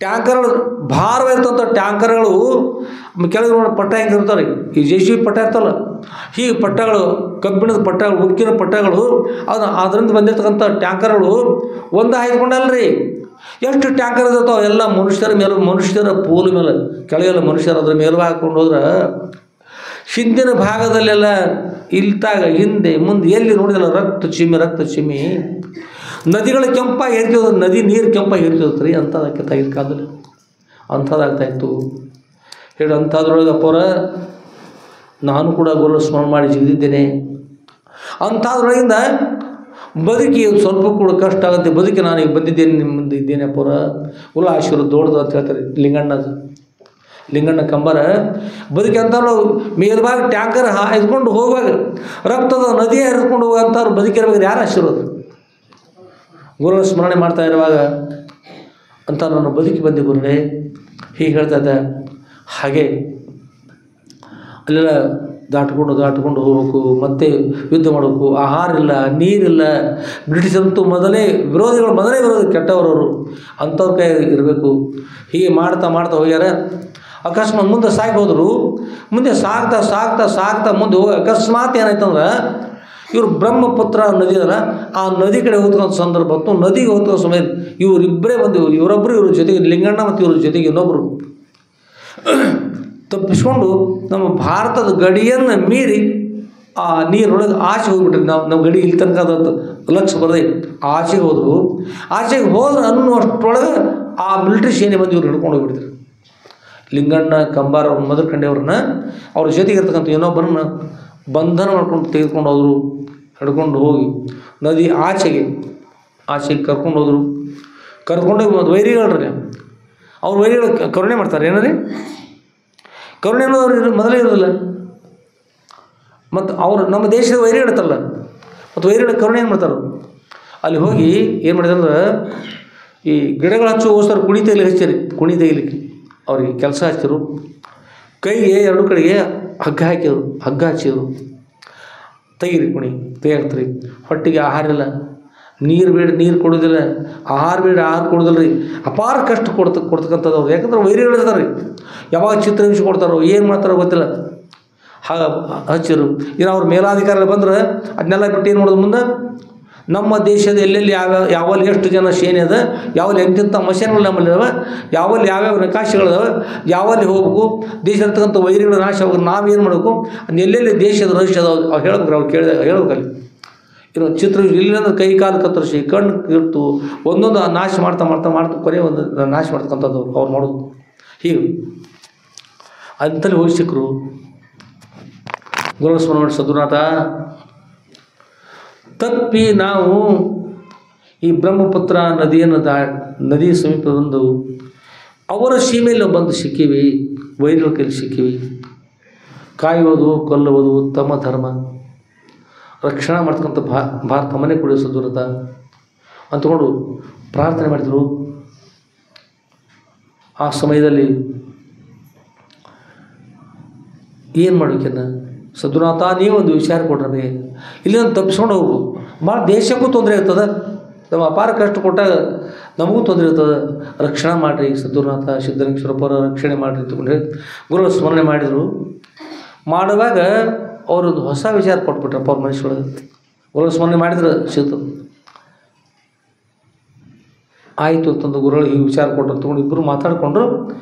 ಟ್ಯಾಂಕರ್ಗಳು ಭಾರವಾಗಿರ್ತಂಥ ಟ್ಯಾಂಕರ್ಗಳು ಕೆಳಗೆ ನೋಡಿ ಪಟ್ಟ ಹೆಂಗಿರ್ತಾರೆ, ಈ JCB ಪಟ್ಟ ಇರ್ತಲ್ಲ, ಹೀಗೆ ಪಟ್ಟಗಳು ಕಬ್ಬಿಣದ ಪಟ್ಟಗಳು ಉಕ್ಕಿನ ಪಟ್ಟಗಳು ಅದರಿಂದ ಬಂದಿರ್ತಕ್ಕಂಥ ಟ್ಯಾಂಕರ್ಗಳು ಒಂದು ಹಾಯ್ಕೊಂಡಲ್ರಿ. ಎಷ್ಟು ಟ್ಯಾಂಕರ್ ಇರ್ತಾವೆ ಎಲ್ಲ ಮನುಷ್ಯರ ಮೇಲೆ, ಮನುಷ್ಯರ ಪೂಲ್ ಮೇಲೆ ಕೆಳಗೆಲ್ಲ ಮನುಷ್ಯರು ಅದ್ರ ಮೇಲೂ ಹಾಕ್ಕೊಂಡು ಹೋದ್ರೆ ಹಿಂದಿನ ಭಾಗದಲ್ಲೆಲ್ಲ ಇಲ್ತಾಗ ಹಿಂದೆ ಮುಂದೆ ಎಲ್ಲಿ ನೋಡಿದಲ್ಲ ರಕ್ತ ಚಿಮ್ಮಿ ನದಿಗಳ ಕೆಂಪಾಗಿ ಹೇರ್ತಿದ್ರು, ನದಿ ನೀರು ಕೆಂಪಾಗಿ ಹೇರ್ತಿದ್ರು ರೀ. ಅಂಥದಕ್ಕೆ ತೆಗಿದ ಕಾಲದಲ್ಲಿ ಅಂಥದ್ದಾಗ್ತಾಯಿತ್ತು ಹೇಳಿ. ಅಂಥದ್ರೊಳಗೆ ಅಪ್ಪರ ನಾನು ಕೂಡ ಗುರು ಸ್ಮರಣೆ ಮಾಡಿ ಜಿಗಿದಿದ್ದೇನೆ. ಅಂಥದ್ರೊಳಗಿಂದ ಬದುಕಿ ಸ್ವಲ್ಪ ಕೂಡ ಕಷ್ಟ ಆಗುತ್ತೆ, ಬದುಕಿ ನಾನು ಈಗ ಬಂದಿದ್ದೇನೆ, ನಿಮ್ಮ ಮುಂದೆ ಇದ್ದೇನೆ ಅಪ್ಪರ ಉಲ್ಲ ಆಶೀರ್ವಾದ ದೊಡ್ಡದು ಅಂತ ಹೇಳ್ತಾರೆ ಲಿಂಗಣ್ಣ ಕಂಬರ. ಬದುಕಿ ಅಂಥವ್ರು ಮೇಲ್ಭಾಗ ಟ್ಯಾಂಕರ್ ಎದ್ಕೊಂಡು ಹೋಗುವಾಗ ರಕ್ತದ ನದಿಯೇ ಹರಿದ್ಕೊಂಡು ಹೋಗುವಂಥವ್ರು ಬದುಕಿರ್ಬೇಕಾದ್ರೆ ಯಾರು ಆಶೀರ್ವಾದ ಗುರುಗಳ ಸ್ಮರಣೆ ಮಾಡ್ತಾ ಇರುವಾಗ ಅಂತ ನಾನು ಬದುಕಿ ಬಂದೆ ಗುರುಗಳೇ ಹೀಗೆ ಹೇಳ್ತಾ ಇದ್ದ. ಹಾಗೆ ಅಲ್ಲೆಲ್ಲ ದಾಟ್ಕೊಂಡು ಹೋಗ್ಬೇಕು, ಮತ್ತೆ ಯುದ್ಧ ಮಾಡಬೇಕು. ಆಹಾರ ಇಲ್ಲ, ನೀರಿಲ್ಲ. ಬ್ರಿಟಿಷರಂತೂ ಮೊದಲೇ ವಿರೋಧಿ ಕೆಟ್ಟವರವರು, ಅಂಥವ್ರ ಕೈ ಇರಬೇಕು. ಹೀಗೆ ಮಾಡ್ತಾ ಹೋಗ್ಯಾರ. ಅಕಸ್ಮಾತ್ ಮುಂದೆ ಸಾಗಿ ಹೋದರು. ಮುಂದೆ ಸಾಗ್ತಾ ಮುಂದೆ ಹೋಗಿ ಅಕಸ್ಮಾತ್ ಏನಾಯ್ತಂದ್ರೆ ಇವರು ಬ್ರಹ್ಮಪುತ್ರ ನದಿ ಅದಲ್ಲ, ಆ ನದಿ ಕಡೆ ಹೋಗ್ತಕ್ಕಂಥ ಸಂದರ್ಭ ಬಂತು. ನದಿಗೆ ಹೋಗ್ತಕ್ಕಂಥ ಸಮಯ ಇವರಿಬ್ಬರೇ ಬಂದು ಇವ್ರ ಜೊತೆಗೆ ಲಿಂಗಣ್ಣ ಮತ್ತು ಇವ್ರ ಜೊತೆಗೆ ಇನ್ನೊಬ್ಬರು ತಪ್ಪಿಸ್ಕೊಂಡು ನಮ್ಮ ಭಾರತದ ಗಡಿಯನ್ನು ಮೀರಿ ಆ ನೀರೊಳಗೆ ಆಚೆ ಹೋಗ್ಬಿಟ್ರಿ. ನಮ್ಮ ಗಡಿ ಇಲ್ಲಿ ತನಕ ಲಕ್ಷ ಬರದೆ ಆಚೆಗೆ ಹೋದರು. ಆಚೆಗೆ ಹೋದ್ರೆ ಅನ್ನುವಷ್ಟರೊಳಗೆ ಆ ಮಿಲಿಟ್ರಿ ಸೇನೆ ಬಂದು ಇವ್ರು ಹಿಡ್ಕೊಂಡು ಹೋಗ್ಬಿಡ್ತಾರೆ. ಲಿಂಗಣ್ಣ ಕಂಬಾರ ಅವ್ರ ಮೊದಲು ಕಂಡೆಯವ್ರನ್ನ ಅವ್ರ ಜೊತೆಗೆ ಇರ್ತಕ್ಕಂಥ ಇನ್ನೊಬ್ಬರನ್ನ ಬಂಧನ ಮಾಡ್ಕೊಂಡು ತೆಗೆದುಕೊಂಡು ಹೋದರು. ಹಿಡ್ಕೊಂಡು ಹೋಗಿ ನದಿ ಆಚೆಗೆ ಕರ್ಕೊಂಡು ಹೋದರು. ಕರ್ಕೊಂಡೋಗಿ ವೈರಿಗಳ್ರಿ ಅವ್ರು ವೈರಿಗಳು ಕರುಣೆ ಮಾಡ್ತಾರೆ. ಏನ್ರಿ ಕರುಣೆ ಅನ್ನೋದು ಮೊದಲೇ ಇರೋದಿಲ್ಲ. ಮತ್ತು ಅವರು ನಮ್ಮ ದೇಶದ ವೈರಿಗಳು ಇರ್ತಾರಲ್ಲ, ಮತ್ತು ವೈರಿಗಳ ಕರುಣೆ ಏನು ಮಾಡ್ತಾರೆ, ಅಲ್ಲಿ ಹೋಗಿ ಏನು ಮಾಡಿದ್ರೆ ಈ ಗಿಡಗಳು ಹಚ್ಚುಗೋಸ್ಕರ ಕುಣಿ ತೆಗಿಲಿಕ್ಕೆ ಅವ್ರಿಗೆ ಕೆಲಸ ಹಚ್ಚಿದ್ರು. ಕೈಗೆ ಎರಡು ಕಡೆಗೆ ಹಗ್ಗ ಹಚ್ಚಿದ್ರು. ತೆಗೀರಿ ಕುಣಿ ತೆಗಿಯಾಕ್ತೀರಿ. ಹೊಟ್ಟಿಗೆ ಆಹಾರ ಇಲ್ಲ, ನೀರು ಬೇಡ ನೀರು ಕೊಡೋದಿಲ್ಲ, ಆಹಾರ ಬೇಡ ಆಹಾರ ಕೊಡೋದಿಲ್ಲ ರೀ. ಅಪಾರ ಕಷ್ಟ ಕೊಡ್ತಕ್ಕಂಥದ್ದು ಅವ್ರು. ಯಾಕಂದ್ರೆ ವೈರಿಗಳು ಇರ್ತಾರೆ ರೀ, ಯಾವಾಗ ಚಿತ್ರಹಿಂಸೆ ಕೊಡ್ತಾರೋ ಏನು ಮಾಡ್ತಾರೋ ಗೊತ್ತಿಲ್ಲ. ಹಾಗೆ ಹಚ್ಚಿರು. ಇನ್ನು ಅವ್ರ ಮೇಲಾಧಿಕಾರಿ ಬಂದ್ರೆ ಅದನ್ನೆಲ್ಲ ಬಿಟ್ಟು ಏನು ಮಾಡೋದು, ಮುಂದೆ ನಮ್ಮ ದೇಶದ ಎಲ್ಲೆಲ್ಲಿ ಯಾವಲ್ಲಿ ಎಷ್ಟು ಜನ ಸೇನೆ ಅದ, ಯಾವಲ್ಲಿ ಎಂತೆಂಥ ಮಷೀನ್ಗಳು ನಮ್ಮಲ್ಲಿ ಇದಾವೆ, ಯಾವಲ್ಲಿ ಯಾವ್ಯಾವ ನಕಾಶೆಗಳಿದಾವೆ, ಯಾವಲ್ಲಿ ಹೋಗ್ಬೇಕು, ದೇಶದಲ್ಲಿರ್ತಕ್ಕಂಥ ವೈರಿಗಳ ನಾಶ ಹೋಗಿ ನಾವೇನು ಮಾಡಬೇಕು, ಎಲ್ಲೆಲ್ಲಿ ದೇಶದ ರಹಸ್ಯ ಅದಾವೆ ಅವ್ರು ಹೇಳ್ಬೇಕು. ಅವ್ರು ಕೇಳಿದಾಗ ಹೇಳ್ಬೇಕಲ್ಲಿ ಇನ್ನು ಚಿತ್ರ ಇಲ್ಲಿಂದ್ರೆ ಕೈ ಕಾಲು ಕತ್ತರಿಸಿ ಕಣ್ಣು ಇರ್ತು ಒಂದೊಂದು ನಾಶ ಮಾಡ್ತಾ ಕೊನೆ ಒಂದು ನಾಶ ಮಾಡ್ತಕ್ಕಂಥದ್ದು ಅವ್ರು ಮಾಡೋದು. ಹೀಗೆ ಅಂತಲ್ಲಿ ಹೋಗಿ ಸಿಕ್ಕರು. ಗುರುಸ್ಮರಣ ಸದ್ಗುರುನಾಥ ತಪ್ಪಿ ನಾವು ಈ ಬ್ರಹ್ಮಪುತ್ರ ನದಿಯನ್ನು ನದಿ ಸಮೀಪ ಬಂದು ಅವರ ಸೀಮೆಯಲ್ಲಿ ಬಂದು ಸಿಕ್ಕಿವಿ, ವೈರಿಗಳ ಕೈಲಿ ಸಿಕ್ಕಿವಿ. ಕಾಯುವುದು ಕೊಲ್ಲುವುದು ತಮ್ಮ ಧರ್ಮ, ರಕ್ಷಣೆ ಮಾಡ್ತಕ್ಕಂಥ ಭಾರತ ಮನೆ ಕುಡಿಯೋ ಸದ್ಗುರುತ ಅಂದ್ಕೊಂಡು ಪ್ರಾರ್ಥನೆ ಮಾಡಿದರು. ಆ ಸಮಯದಲ್ಲಿ ಏನು ಮಾಡಬೇಕನ್ನ ಸದ್ಗುರುನಾಥ ನೀವು ಒಂದು ವಿಚಾರ ಕೊಡ್ರಿ, ಇಲ್ಲಿಂದ ತಪ್ಪಿಸ್ಕೊಂಡು ಹೋಗು. ಭಾಳ ದೇಶಕ್ಕೂ ತೊಂದರೆ ಇರ್ತದೆ, ನಮ್ಮ ಅಪಾರ ಕಷ್ಟ ಕೊಟ್ಟಾಗ ನಮಗೂ ತೊಂದರೆ ಇರ್ತದೆ, ರಕ್ಷಣೆ ಮಾಡಿರಿ ಸದ್ಗುರುನಾಥ ಸಿದ್ಧಲಿಂಗೇಶ್ವರಪ್ಪರ ರಕ್ಷಣೆ ಮಾಡಿರಿ ಅಂತಕೊಂಡ್ರೆ ಗುರುಗಳ ಸ್ಮರಣೆ ಮಾಡಿದರು. ಮಾಡುವಾಗ ಅವರೊಂದು ಹೊಸ ವಿಚಾರ ಕೊಟ್ಬಿಟ್ರಪ್ಪ ಅವ್ರ ಮನುಷ್ಯೊಳಗೆ. ಗುರುಗಳ ಸ್ಮರಣೆ ಮಾಡಿದ್ರೆ ಸಿಗ್ತದೆ. ಆಯಿತು ಅಂತಂದು ಗುರುಗಳು ಈ ವಿಚಾರ ಕೊಟ್ಟರು ತೊಗೊಂಡು ಇಬ್ಬರು ಮಾತಾಡಿಕೊಂಡ್ರು.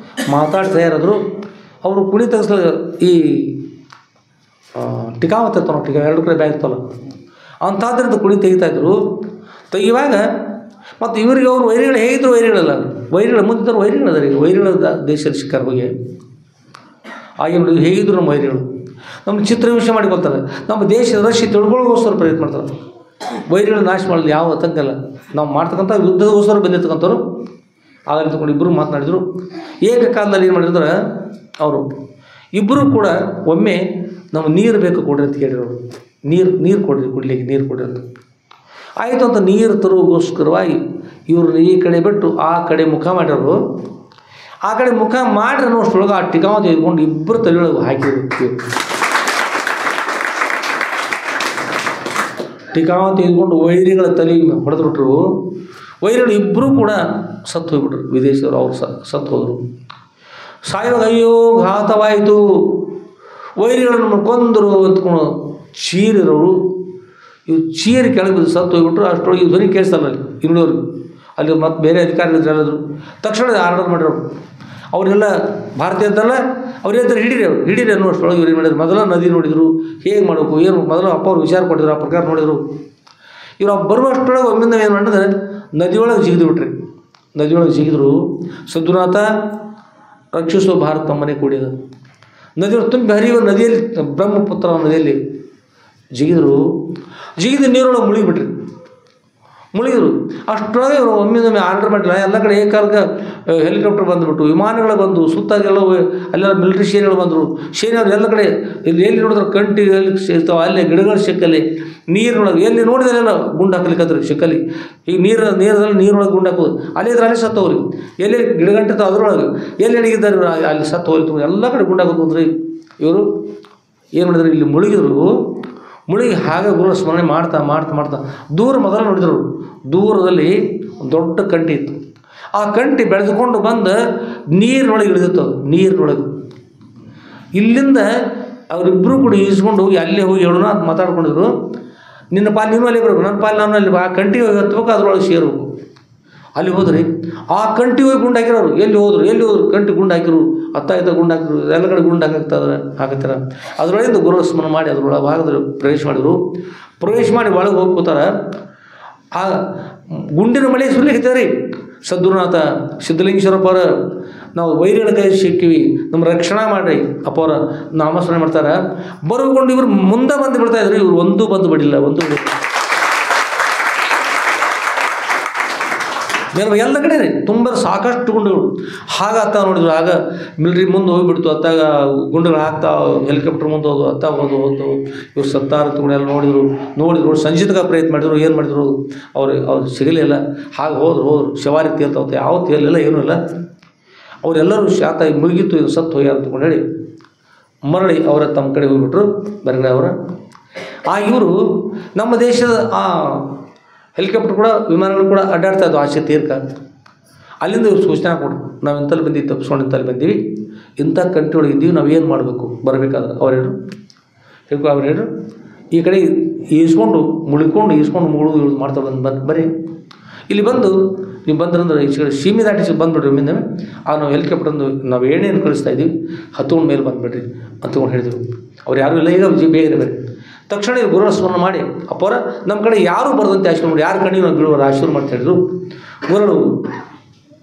ಮಾತಾಡಿ ತಯಾರಾದರು. ಅವರು ಕುಣಿ ತೆಗೆಸ್ಲ ಈ ಟಿಕಾವತ್ತ ಇರ್ತಾವ, ಎರಡು ಕಡೆ ಬ್ಯಾಗ್ ಇರ್ತಲ್ಲ, ಅಂಥದ್ರಿಂದ ಕುಣಿ ತೆಗಿತಾಯಿದ್ರು. ತೆಗಿಯುವಾಗ ಮತ್ತು ಇವರಿಗೆ ಅವರು ವೈರಿಗಳು ಹೇಗಿದ್ರು ವೈರಿಗಳಲ್ಲ, ವೈರಿಗಳ ಮುಂದಿದ್ದರು ವೈರಿಗಳು ಅದ. ಈಗ ವೈರಿಗಳ ದೇಶದಲ್ಲಿ ಶಿಕಾರ ಹೋಗಿ ಹಾಗೆ ನೋಡಿ ಹೇಗಿದ್ರು ನಮ್ಮ ವೈರಿಗಳು ನಮ್ಮ ಚಿತ್ರ ವಿಷಯ ಮಾಡಿಕೊಳ್ತಾರೆ. ನಮ್ಮ ದೇಶದ ರಶಿ ತಿಳ್ಕೊಳ್ಳೋಗೋಸ್ಕರ ಪ್ರಯತ್ನ ಮಾಡ್ತಾರೆ. ವೈರಿಗಳು ನಾಶ ಮಾಡಲು ಯಾವ ಆತಂಕಲ್ಲ. ನಾವು ಮಾಡ್ತಕ್ಕಂಥ ಯುದ್ಧದಗೋಸ್ಕರ ಬಂದಿರ್ತಕ್ಕಂಥವ್ರು. ಆಗಲಿ ತಗೊಂಡು ಇಬ್ಬರು ಮಾತನಾಡಿದರು. ಏಕಕಾಲದಲ್ಲಿ ಏನು ಮಾಡಿದ್ರೆ ಅವರು ಇಬ್ಬರು ಕೂಡ ಒಮ್ಮೆ ನಾವು ನೀರು ಬೇಕು ಕೊಡ್ರಿ ಅಂತ ಕೇಳಿರೋರು. ನೀರು ಕೊಡ್ರಿ, ಕುಡ್ಲಿಕ್ಕೆ ನೀರು ಕೊಡ್ರಿ ಅಂತ. ಆಯಿತು ಅಂತ ನೀರು ತರುಗೋಸ್ಕರವಾಗಿ ಇವರು ಈ ಕಡೆ ಬಿಟ್ಟು ಆ ಕಡೆ ಮುಖ ಮಾಡಿರೋರು. ಆ ಕಡೆ ಮುಖ ಮಾಡ್ರಿ ಅನ್ನೋಷ್ಟೊಳಗೆ ಆ ಟಿಕಾವ ತೆಗೆದುಕೊಂಡು ಇಬ್ಬರು ತಲೆಯೊಳಗೆ ಹಾಕಿದ್ರು. ಟಿಕಾವ ತೆಗೆದುಕೊಂಡು ವೈರಿಗಳ ತಲೆ ಹೊಡೆದ್ಬಿಟ್ರು. ವೈರಿಗಳು ಇಬ್ಬರೂ ಕೂಡ ಸತ್ತು ಹೋಗ್ಬಿಟ್ರು. ವಿದೇಶಿಯವರು ಅವ್ರು ಸತ್ತು ಹೋದರು. ಸಾಯುವಾಗ ಅಯ್ಯೋ ಘಾತವಾಯಿತು, ವೈರಿಗಳನ್ನು ಕೊಂದರು ಅಂದ್ಕೊಂಡು ಚೀರಿರೋರು ಇವು ಚೀರಿ ಕೆಳಗೆ ಬಿದ್ದು ಸತ್ತು ಹೋಗ್ಬಿಟ್ರು. ಅಷ್ಟರೊಳಗೆ ಧ್ವನಿ ಕೇಳಿಸ್ತಲ್ಲ ಅಲ್ಲಿ ಇನ್ನೂರು ಅಲ್ಲಿ ಮತ್ತು ಬೇರೆ ಅಧಿಕಾರಿಗಳು ಹೇಳಿದ್ರು. ತಕ್ಷಣ ಆರ್ಡರ್ ಮಾಡಿರೋರು ಅವರೆಲ್ಲ ಭಾರತೀಯದ್ದಲ್ಲ, ಅವ್ರು ಹೇಳ್ತಾರೆ ಹಿಡೀರಿ ಅನ್ನೋಷ್ಟರೊಳಗೆ ಇವ್ರು ಏನು ಮಾಡಿದ್ರು, ಮೊದಲ ನದಿ ನೋಡಿದರು, ಹೇಗೆ ಮಾಡಬೇಕು ಏನು ಮೊದಲು ಅಪ್ಪ ಅವ್ರು ವಿಚಾರ ಕೊಟ್ಟಿದ್ರು, ಆ ಪ್ರಕಾರ ನೋಡಿದರು. ಇವ್ರು ಬರುವಷ್ಟರೊಳಗೆ ಒಮ್ಮಿಂದ ಏನು ಮಾಡಿದ್ರೆ ನದಿಯೊಳಗೆ ಜಿಗಿದು ಬಿಟ್ರಿ. ನದಿಯೊಳಗೆ ಜಿಗಿದ್ರು. ಸದ್ಗುರುನಾಥ ರಕ್ಷಿಸುವ ಭಾರತ ತಮ್ಮನೆ ಕೂಡಿದ ನದಿಯೊಳಗೆ ತುಂಬಿ ಹರಿಯುವ ನದಿಯಲ್ಲಿ ಬ್ರಹ್ಮಪುತ್ರ ನದಿಯಲ್ಲಿ ಜಿಗಿದ್ರು. ಜಿಗಿದು ನೀರೊಳಗೆ ಮುಳುಗಿಬಿಟ್ರಿ. ಮುಳುಗಿದ್ರು. ಅಷ್ಟರೊಳಗೆ ಇವರು ಒಮ್ಮಿಂದೊಮ್ಮೆ ಆರ್ಡರ್ ಮಾಡಿಲ್ಲ. ಎಲ್ಲ ಕಡೆ ಏಕಾಲಕ್ಕೆ ಹೆಲಿಕಾಪ್ಟರ್ ಬಂದುಬಿಟ್ಟು, ವಿಮಾನಗಳು ಬಂದು ಸುತ್ತಾಗೆಲ್ಲ ಅಲ್ಲೆಲ್ಲ ಮಿಲಿಟ್ರಿ ಸೇನೆಗಳು ಬಂದರು. ಸೇನೆಯವರು ಎಲ್ಲ ಕಡೆ ಎಲ್ಲಿ ನೋಡಿದ್ರೆ ಕಂಟಿ ಎಲ್ಲಿ ಸಿಗ್ತಾವೆ ಅಲ್ಲೇ ಗಿಡಗಳ ಸಿಕ್ಕಲ್ಲಿ ನೀರಿನೊಳಗೆ ಎಲ್ಲಿ ನೋಡಿದಲ್ಲೆಲ್ಲ ಗುಂಡು ಹಾಕ್ಲಿಕ್ಕಂದ್ರೆ ಸಿಕ್ಕಲ್ಲಿ ಈಗ ನೀರೊಳಗೆ ಗುಂಡು ಹಾಕೋದು ಅಲ್ಲಿ ಇದ್ರೆ ಅಲ್ಲಿ ಸತ್ತವ್ರಿ. ಎಲ್ಲಿ ಗಿಡಗಂಟಿರ್ತಾವೆ ಅದರೊಳಗೆ ಎಲ್ಲಿ ಅಡಗಿದ್ದಾರೆ ಅಲ್ಲಿ ಸತ್ತು ಹೋಗ್ತು. ಎಲ್ಲ ಕಡೆ ಗುಂಡು ಹಾಕೋದು ಅಂದ್ರೆ ಇವರು ಏನು ಮಾಡಿದ್ರು, ಇಲ್ಲಿ ಮುಳುಗಿದ್ರು. ಮುಳುಗಿ ಹಾಗೆ ಗುರು ಸ್ಮರಣೆ ಮಾಡ್ತಾ ಮಾಡ್ತಾ ಮಾಡ್ತಾ ದೂರ ಮೊದಲು ನೋಡಿದರು. ದೂರದಲ್ಲಿ ಒಂದು ದೊಡ್ಡ ಕಂಟಿ ಇತ್ತು. ಆ ಕಂಟಿ ಬೆಳೆದುಕೊಂಡು ಬಂದು ನೀರಿನೊಳಗೆ ಇಳಿದಿತ್ತು. ಅದು ನೀರಿನೊಳಗೆ ಇಲ್ಲಿಂದ ಅವರಿಬ್ಬರು ಕೂಡ ಈಸ್ಕೊಂಡು ಹೋಗಿ ಅಲ್ಲೇ ಹೋಗಿ ಹೇಳೋಣ ಅಂತ ಮಾತಾಡ್ಕೊಂಡಿದ್ರು. ನಿನ್ನ ಪಾಲು ನೀನು ಅಲ್ಲೇ ಬರಬೇಕು, ನನ್ನ ಪಾಲು ನಾನು ಅಲ್ಲಿ ಆ ಕಂಟಿಗೆ ಹೋಗಿ ಹತ್ಬೇಕು, ಅದ್ರೊಳಗೆ ಸೇರಬೇಕು. ಅಲ್ಲಿ ಹೋದ್ರಿ ಆ ಕಂಟಿ ಹೋಗಿ ಗುಂಡು ಹಾಕಿರೋರು. ಎಲ್ಲಿ ಹೋದ್ರು ಕಂಟಿ ಗುಂಡು ಹಾಕಿರು, ಅತ್ತ ಗುಂಡು ಹಾಕಿರು, ಎಲ್ಲ ಕಡೆ ಗುಂಡು ಹಾಕತ್ತಾರ. ಅದರೊಳಗಿಂದ ಗುರು ಸ್ಮರಣೆ ಮಾಡಿ ಅದ್ರೊಳಗೆ ಭಾಗದಲ್ಲಿ ಪ್ರವೇಶ ಮಾಡಿದರು. ಪ್ರವೇಶ ಮಾಡಿ ಒಳಗೆ ಹೋಗ್ಕೋತಾರೆ. ಆ ಗುಂಡಿನ ಮಳೆ ಸುರ್ಲಿಕ್ಕೆ ರೀ. ಸದ್ಗುರುನಾಥ ಸಿದ್ಧಲಿಂಗೇಶ್ವರಪ್ಪರ ನಾವು ವೈರಿಗಳ ಕೈ ಸಿಕ್ಕಿವಿ, ನಮ್ಮ ರಕ್ಷಣಾ ಮಾಡಿರಿ ಅಪ್ಪವರ ನಾಮಸ್ಮರಣೆ ಮಾಡ್ತಾರೆ. ಬರುಕೊಂಡು ಇವರು ಮುಂದೆ ಬಂದು ಬಿಡ್ತಾ ಇದ್ರು. ಇವರು ಒಂದೂ ಬಂದು ಬಿಡಿಲ್ಲ. ಎಲ್ಲ ಕಡೆ ರೀ ತುಂಬ ಸಾಕಷ್ಟು ಗುಂಡುಗಳು ಹಾಗಾಗ್ತಾ ನೋಡಿದ್ರು. ಆಗ ಮಿಲ್ಟ್ರಿ ಮುಂದೆ ಹೋಗಿಬಿಡ್ತು. ಅತ್ತಾಗ ಗುಂಡುಗಳು ಹಾಕ್ತಾ ಹೆಲಿಕಾಪ್ಟರ್ ಮುಂದೆ ಹೋದು ಹೋದು ಇವ್ರು ಸತ್ತಾರ ತಗೊಂಡು ಎಲ್ಲ ನೋಡಿದ್ರು. ಸಂಜಿತಕ ಪ್ರಯತ್ನ ಮಾಡಿದ್ರು. ಏನು ಮಾಡಿದ್ರು ಅವ್ರು ಸಿಗಲಿಲ್ಲ. ಹಾಗೆ ಹೋದ್ರು. ಶವಾರಿ ತೇಲ್ತಾವತ್ತೆ, ಯಾವ ತೇಲಿಲ್ಲ, ಏನೂ ಇಲ್ಲ. ಅವರೆಲ್ಲರೂ ಶಾತ ಮುಳುಗಿತ್ತು, ಇದು ಸತ್ತು ಹೋಗ್ಯಾರ ಅಂತಕೊಂಡು ಹೇಳಿ ಮರಳಿ ಅವರ ತಮ್ಮ ಕಡೆ ಹೋಗ್ಬಿಟ್ರು. ಬರಗಡೆ ಅವರ ಇವರು ನಮ್ಮ ದೇಶದ ಹೆಲಿಕಾಪ್ಟರ್ ಕೂಡ ವಿಮಾನಗಳು ಕೂಡ ಅಡ್ಡಾಡ್ತಾ ಇದ್ದವು ಆಚೆ ತೀರ್ಕ. ಅಲ್ಲಿಂದ ಇವ್ರು ಸೂಚನೆ ಕೊಟ್ಟರು, ನಾವು ಇಂಥಲ್ಲಿ ಬಂದೀವಿ, ತಪ್ಪಿಸ್ಕೊಂಡು ಇಂಥಲ್ಲಿ ಬಂದೀವಿ, ಇಂಥ ಕಂಟ್ರಿ ಒಳಗೆ ಇದ್ದೀವಿ, ನಾವು ಏನು ಮಾಡಬೇಕು ಬರಬೇಕಾದ್ರೆ ಅವ್ರು ಹೇಳ್ರು ಈ ಕಡೆ ಈಸ್ಕೊಂಡು ಮುಳುಗು ಮಾಡ್ತಾ ಬರ್ರಿ ಇಲ್ಲಿ ಬಂದು ನೀವು ಬಂದ್ರಂದ್ರೆ ಈ ಕಡೆ ಸೀಮೆ ದಾಟಿಸಿ ಬಂದುಬಿಡ್ರಿ. ಒಮ್ಮಿಂದ ನಾವು ಹೆಲಿಕಾಪ್ಟರ್ಂದು ನಾವು ಏನೇನು ಕಳಿಸ್ತಾ ಇದ್ದೀವಿ ಹತ್ಕೊಂಡು ಮೇಲೆ ಬಂದುಬಿಡ್ರಿ ಅಂತಕೊಂಡು ಹೇಳಿದ್ರು. ಅವ್ರು ಯಾರೂ ಇಲ್ಲ, ಈಗ ಬೇಗನೆ ಬರ್ರಿ. ತಕ್ಷಣ ಇವ್ರು ಗುರುಗಳ ಸ್ಮರಣೆ ಮಾಡಿ ಅಪ್ಪರ ನಮ್ಮ ಕಡೆ ಯಾರೂ ಬರದಂತೆ ಆಶೀರ್ವಾದ ಮಾಡಿ, ಯಾರ ಕಡೆ ನಾವು ಬೀಳುವರು ಆಶೀರ್ವಾದ ಮಾಡ್ತಾ ಹೇಳಿದ್ರು. ಗುರುಗಳು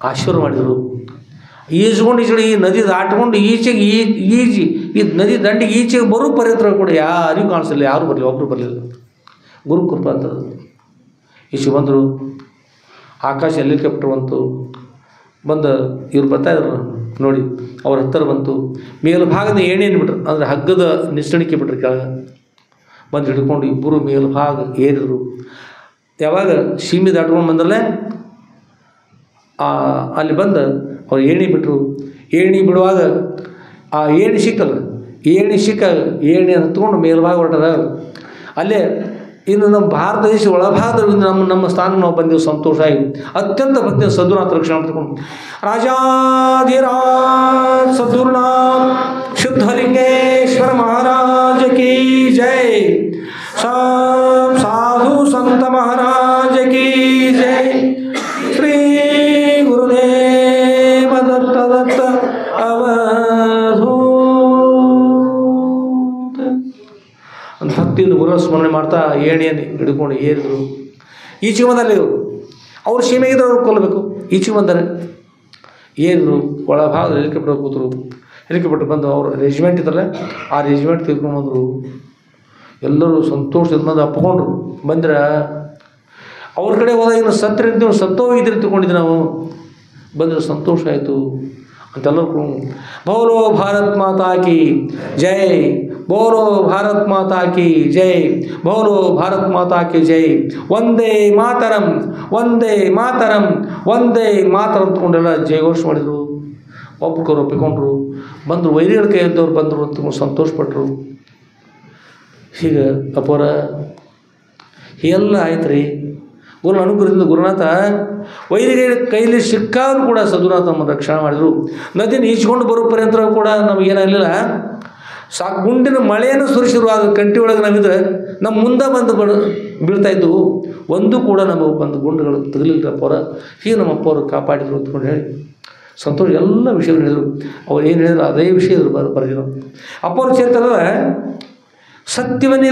ಆಶೀರ್ವಾದ ಮಾಡಿದರು. ಈಜ್ಕೊಂಡು ಈ ನದಿ ದಾಟ್ಕೊಂಡು ಈಚೆಗೆ ಈ ನದಿ ದಂಡಿಗೆ ಈಚೆಗೆ ಬರೋ ಪರ್ಯಂತರ ಕೂಡ ಯಾರಿಗೂ ಕಾಣಿಸಲಿಲ್ಲ. ಯಾರೂ ಬರಲಿಲ್ಲ, ಒಬ್ಬರು ಬರಲಿಲ್ಲ. ಗುರು ಕೃಪಾ ಅಂತ ಈಚೆ ಬಂದರು. ಆಕಾಶ ಹೆಲಿಕಾಪ್ಟರ್ ಬಂತು, ಬಂದು ಇವ್ರು ಬರ್ತಾಯಿದ್ರು ನೋಡಿ, ಅವ್ರ ಹತ್ತಿರ ಬಂತು, ಮೇಲ್ಭಾಗದ ಏಣೇನು ಬಿಟ್ರು, ಅಂದರೆ ಹಗ್ಗದ ನಿಸ್ಸಣಿಕೆ ಬಿಟ್ರು ಕೆಳಗೆ ಬಂದು ಹಿಡ್ಕೊಂಡು ಇಬ್ಬರು ಮೇಲ್ಭಾಗ ಏರಿದ್ರು. ಯಾವಾಗ ಸೀಮೆ ದಾಟ್ಕೊಂಡು ಬಂದ್ರಲ್ಲೇ ಅಲ್ಲಿ ಬಂದು ಅವ್ರು ಏಣಿ ಬಿಟ್ಟರು. ಏಣಿ ಬಿಡುವಾಗ ಆ ಏಣಿ ಸಿಕ್ಕಲ್ಲ, ಏಣಿ ಹತ್ಕೊಂಡು ಮೇಲ್ಭಾಗ ಹೊರಟದ. ಅಲ್ಲೇ ಇನ್ನು ನಮ್ಮ ಭಾರತ ದೇಶ ಒಳಭಾಗದಿಂದ ನಮ್ಮ ಸ್ಥಾನ ನಾವು ಬಂದೆವು. ಸಂತೋಷ ಆಗಿ ಅತ್ಯಂತ ಭಕ್ತಿ ಸದ್ಗುರುನಾಥ ರಕ್ಷಣೆ ಮಾಡ್ಕೊಂಡು ರಾಜಾಧಿರಾಜ ಸದ್ಗುರುನಾಥ ಶುದ್ಧಲಿಂಗೇಶ್ವರ ಮಹಾರಾಜ ಕಿ ಜೈ, ಸಾಧು ಸಂತ ಮಹಾರಾಜ ಕಿ ಜೈ, ಶ್ರೀ ಗುರುದೇವ ದತ್ತ ದತ್ತ ಅವಧೂತ ಅಂತ ಭಕ್ತಿಯಿಂದ ಗುರು ಸ್ಮರಣೆ ಮಾಡ್ತಾ ಏಣಿಯನ್ನು ಹಿಡ್ಕೊಂಡು ಏರಿದ್ರು. ಈಚೆಗೆ ಬಂದಲ್ಲಿ ಅವ್ರು ಸೀಮೆಗಿದ್ರು, ಅವ್ರು ಕೊಲ್ಲಬೇಕು. ಈಚೆಗೆ ಬಂದರೆ ಏರಿದ್ರು, ಒಳಭಾಗದಲ್ಲಿ ಹೆಲಿಕಾಪ್ಟರ್ ಕೂತರು. ಹೆಲಿಕಾಪ್ಟರ್ ಬಂದು ಅವ್ರ ರೆಜಿಮೆಂಟ್ ಇದ್ರಲ್ಲ, ಆ ರೆಜಿಮೆಂಟ್ ತಿಳ್ಕೊಂಡು ಬಂದರು. ಎಲ್ಲರೂ ಸಂತೋಷದಿಂದ ಬಂದು ಅಪ್ಕೊಂಡ್ರು. ಬಂದ್ರೆ ಅವ್ರ ಕಡೆ ಹೋದಾಗ ಇನ್ನು ಸತ್ತರಿರ್ತೀವಿ, ಸತ್ತೋಗಿದ್ರೆ ತಿಳ್ಕೊಂಡಿದ್ವಿ ನಾವು. ಬಂದರೆ ಸಂತೋಷ ಆಯಿತು ಅಂತೆಲ್ಲರೂ ಬೋಲೋ ಭಾರತ್ ಮಾತಾ ಕಿ ಜೈ, ಬೋಲೋ ಭಾರತ್ ಮಾತಾ ಕಿ ಜೈ, ಬೋಲೋ ಭಾರತ್ ಮಾತಾ ಕಿ ಜೈ, ಒಂದೇ ಮಾತರಂ ಒಂದೇ ಮಾತರಂ ಒಂದೇ ಮಾತರಂ ಅಂದ್ಕೊಂಡೆಲ್ಲ ಜಯಘೋಷ ಮಾಡಿದರು. ಒಬ್ಬರು ಒಪ್ಪಿಕೊಂಡ್ರು. ಬಂದರು, ವೈರಿಗಳ ಕೈ ಇದ್ದವ್ರು ಬಂದರು ಅಂತ ಸಂತೋಷಪಟ್ಟರು. ಹೀಗೆ ಅಪೋರ ಎಲ್ಲ ಆಯ್ತು ರೀ. ಗುರು ಅನುಗ್ರಹದಿಂದ ಗುರುನಾಥ ವೈರಿಗಳ ಕೈಲಿ ಸಿಕ್ಕಾದರೂ ಕೂಡ ಸದ್ಗುರುನಾಥ ನಮ್ಮನ್ನು ರಕ್ಷಣೆ ಮಾಡಿದರು. ನದಿನ ಈಚ್ಕೊಂಡು ಬರೋ ಪರ್ಯಂತರ ಕೂಡ ನಮಗೇನಾಗಲಿಲ್ಲ. ಗುಂಡಿನ ಮಳೆಯನ್ನು ಸುರಿಸಿದ್ರು. ಆದ ಕಂಟಿ ಒಳಗೆ ನಾವಿದ್ರೆ ನಮ್ಮ ಮುಂದೆ ಬಂದು ಬೀಳ್ತಾಯಿದ್ದವು. ಒಂದು ಕೂಡ ನಮಗೆ ಬಂದು ಗುಂಡುಗಳು ತಗಲಿಲ್ಲ ಅಪ್ಪವ್ರ. ಹೀಗೆ ನಮ್ಮ ಅಪ್ಪವರು ಕಾಪಾಡಿದ್ರು ಅಂದ್ಕೊಂಡು ಹೇಳಿ ಸಂತೋಷ ಎಲ್ಲ ವಿಷಯಗಳು ಹೇಳಿದರು. ಅವ್ರು ಏನು ಹೇಳಿದ್ರು ಅದೇ ವಿಷಯ ಬರೆದಿರೋ ಅಪ್ಪವ್ರ ಚೇರ್ತದ ಸತ್ಯವನ್ನೇ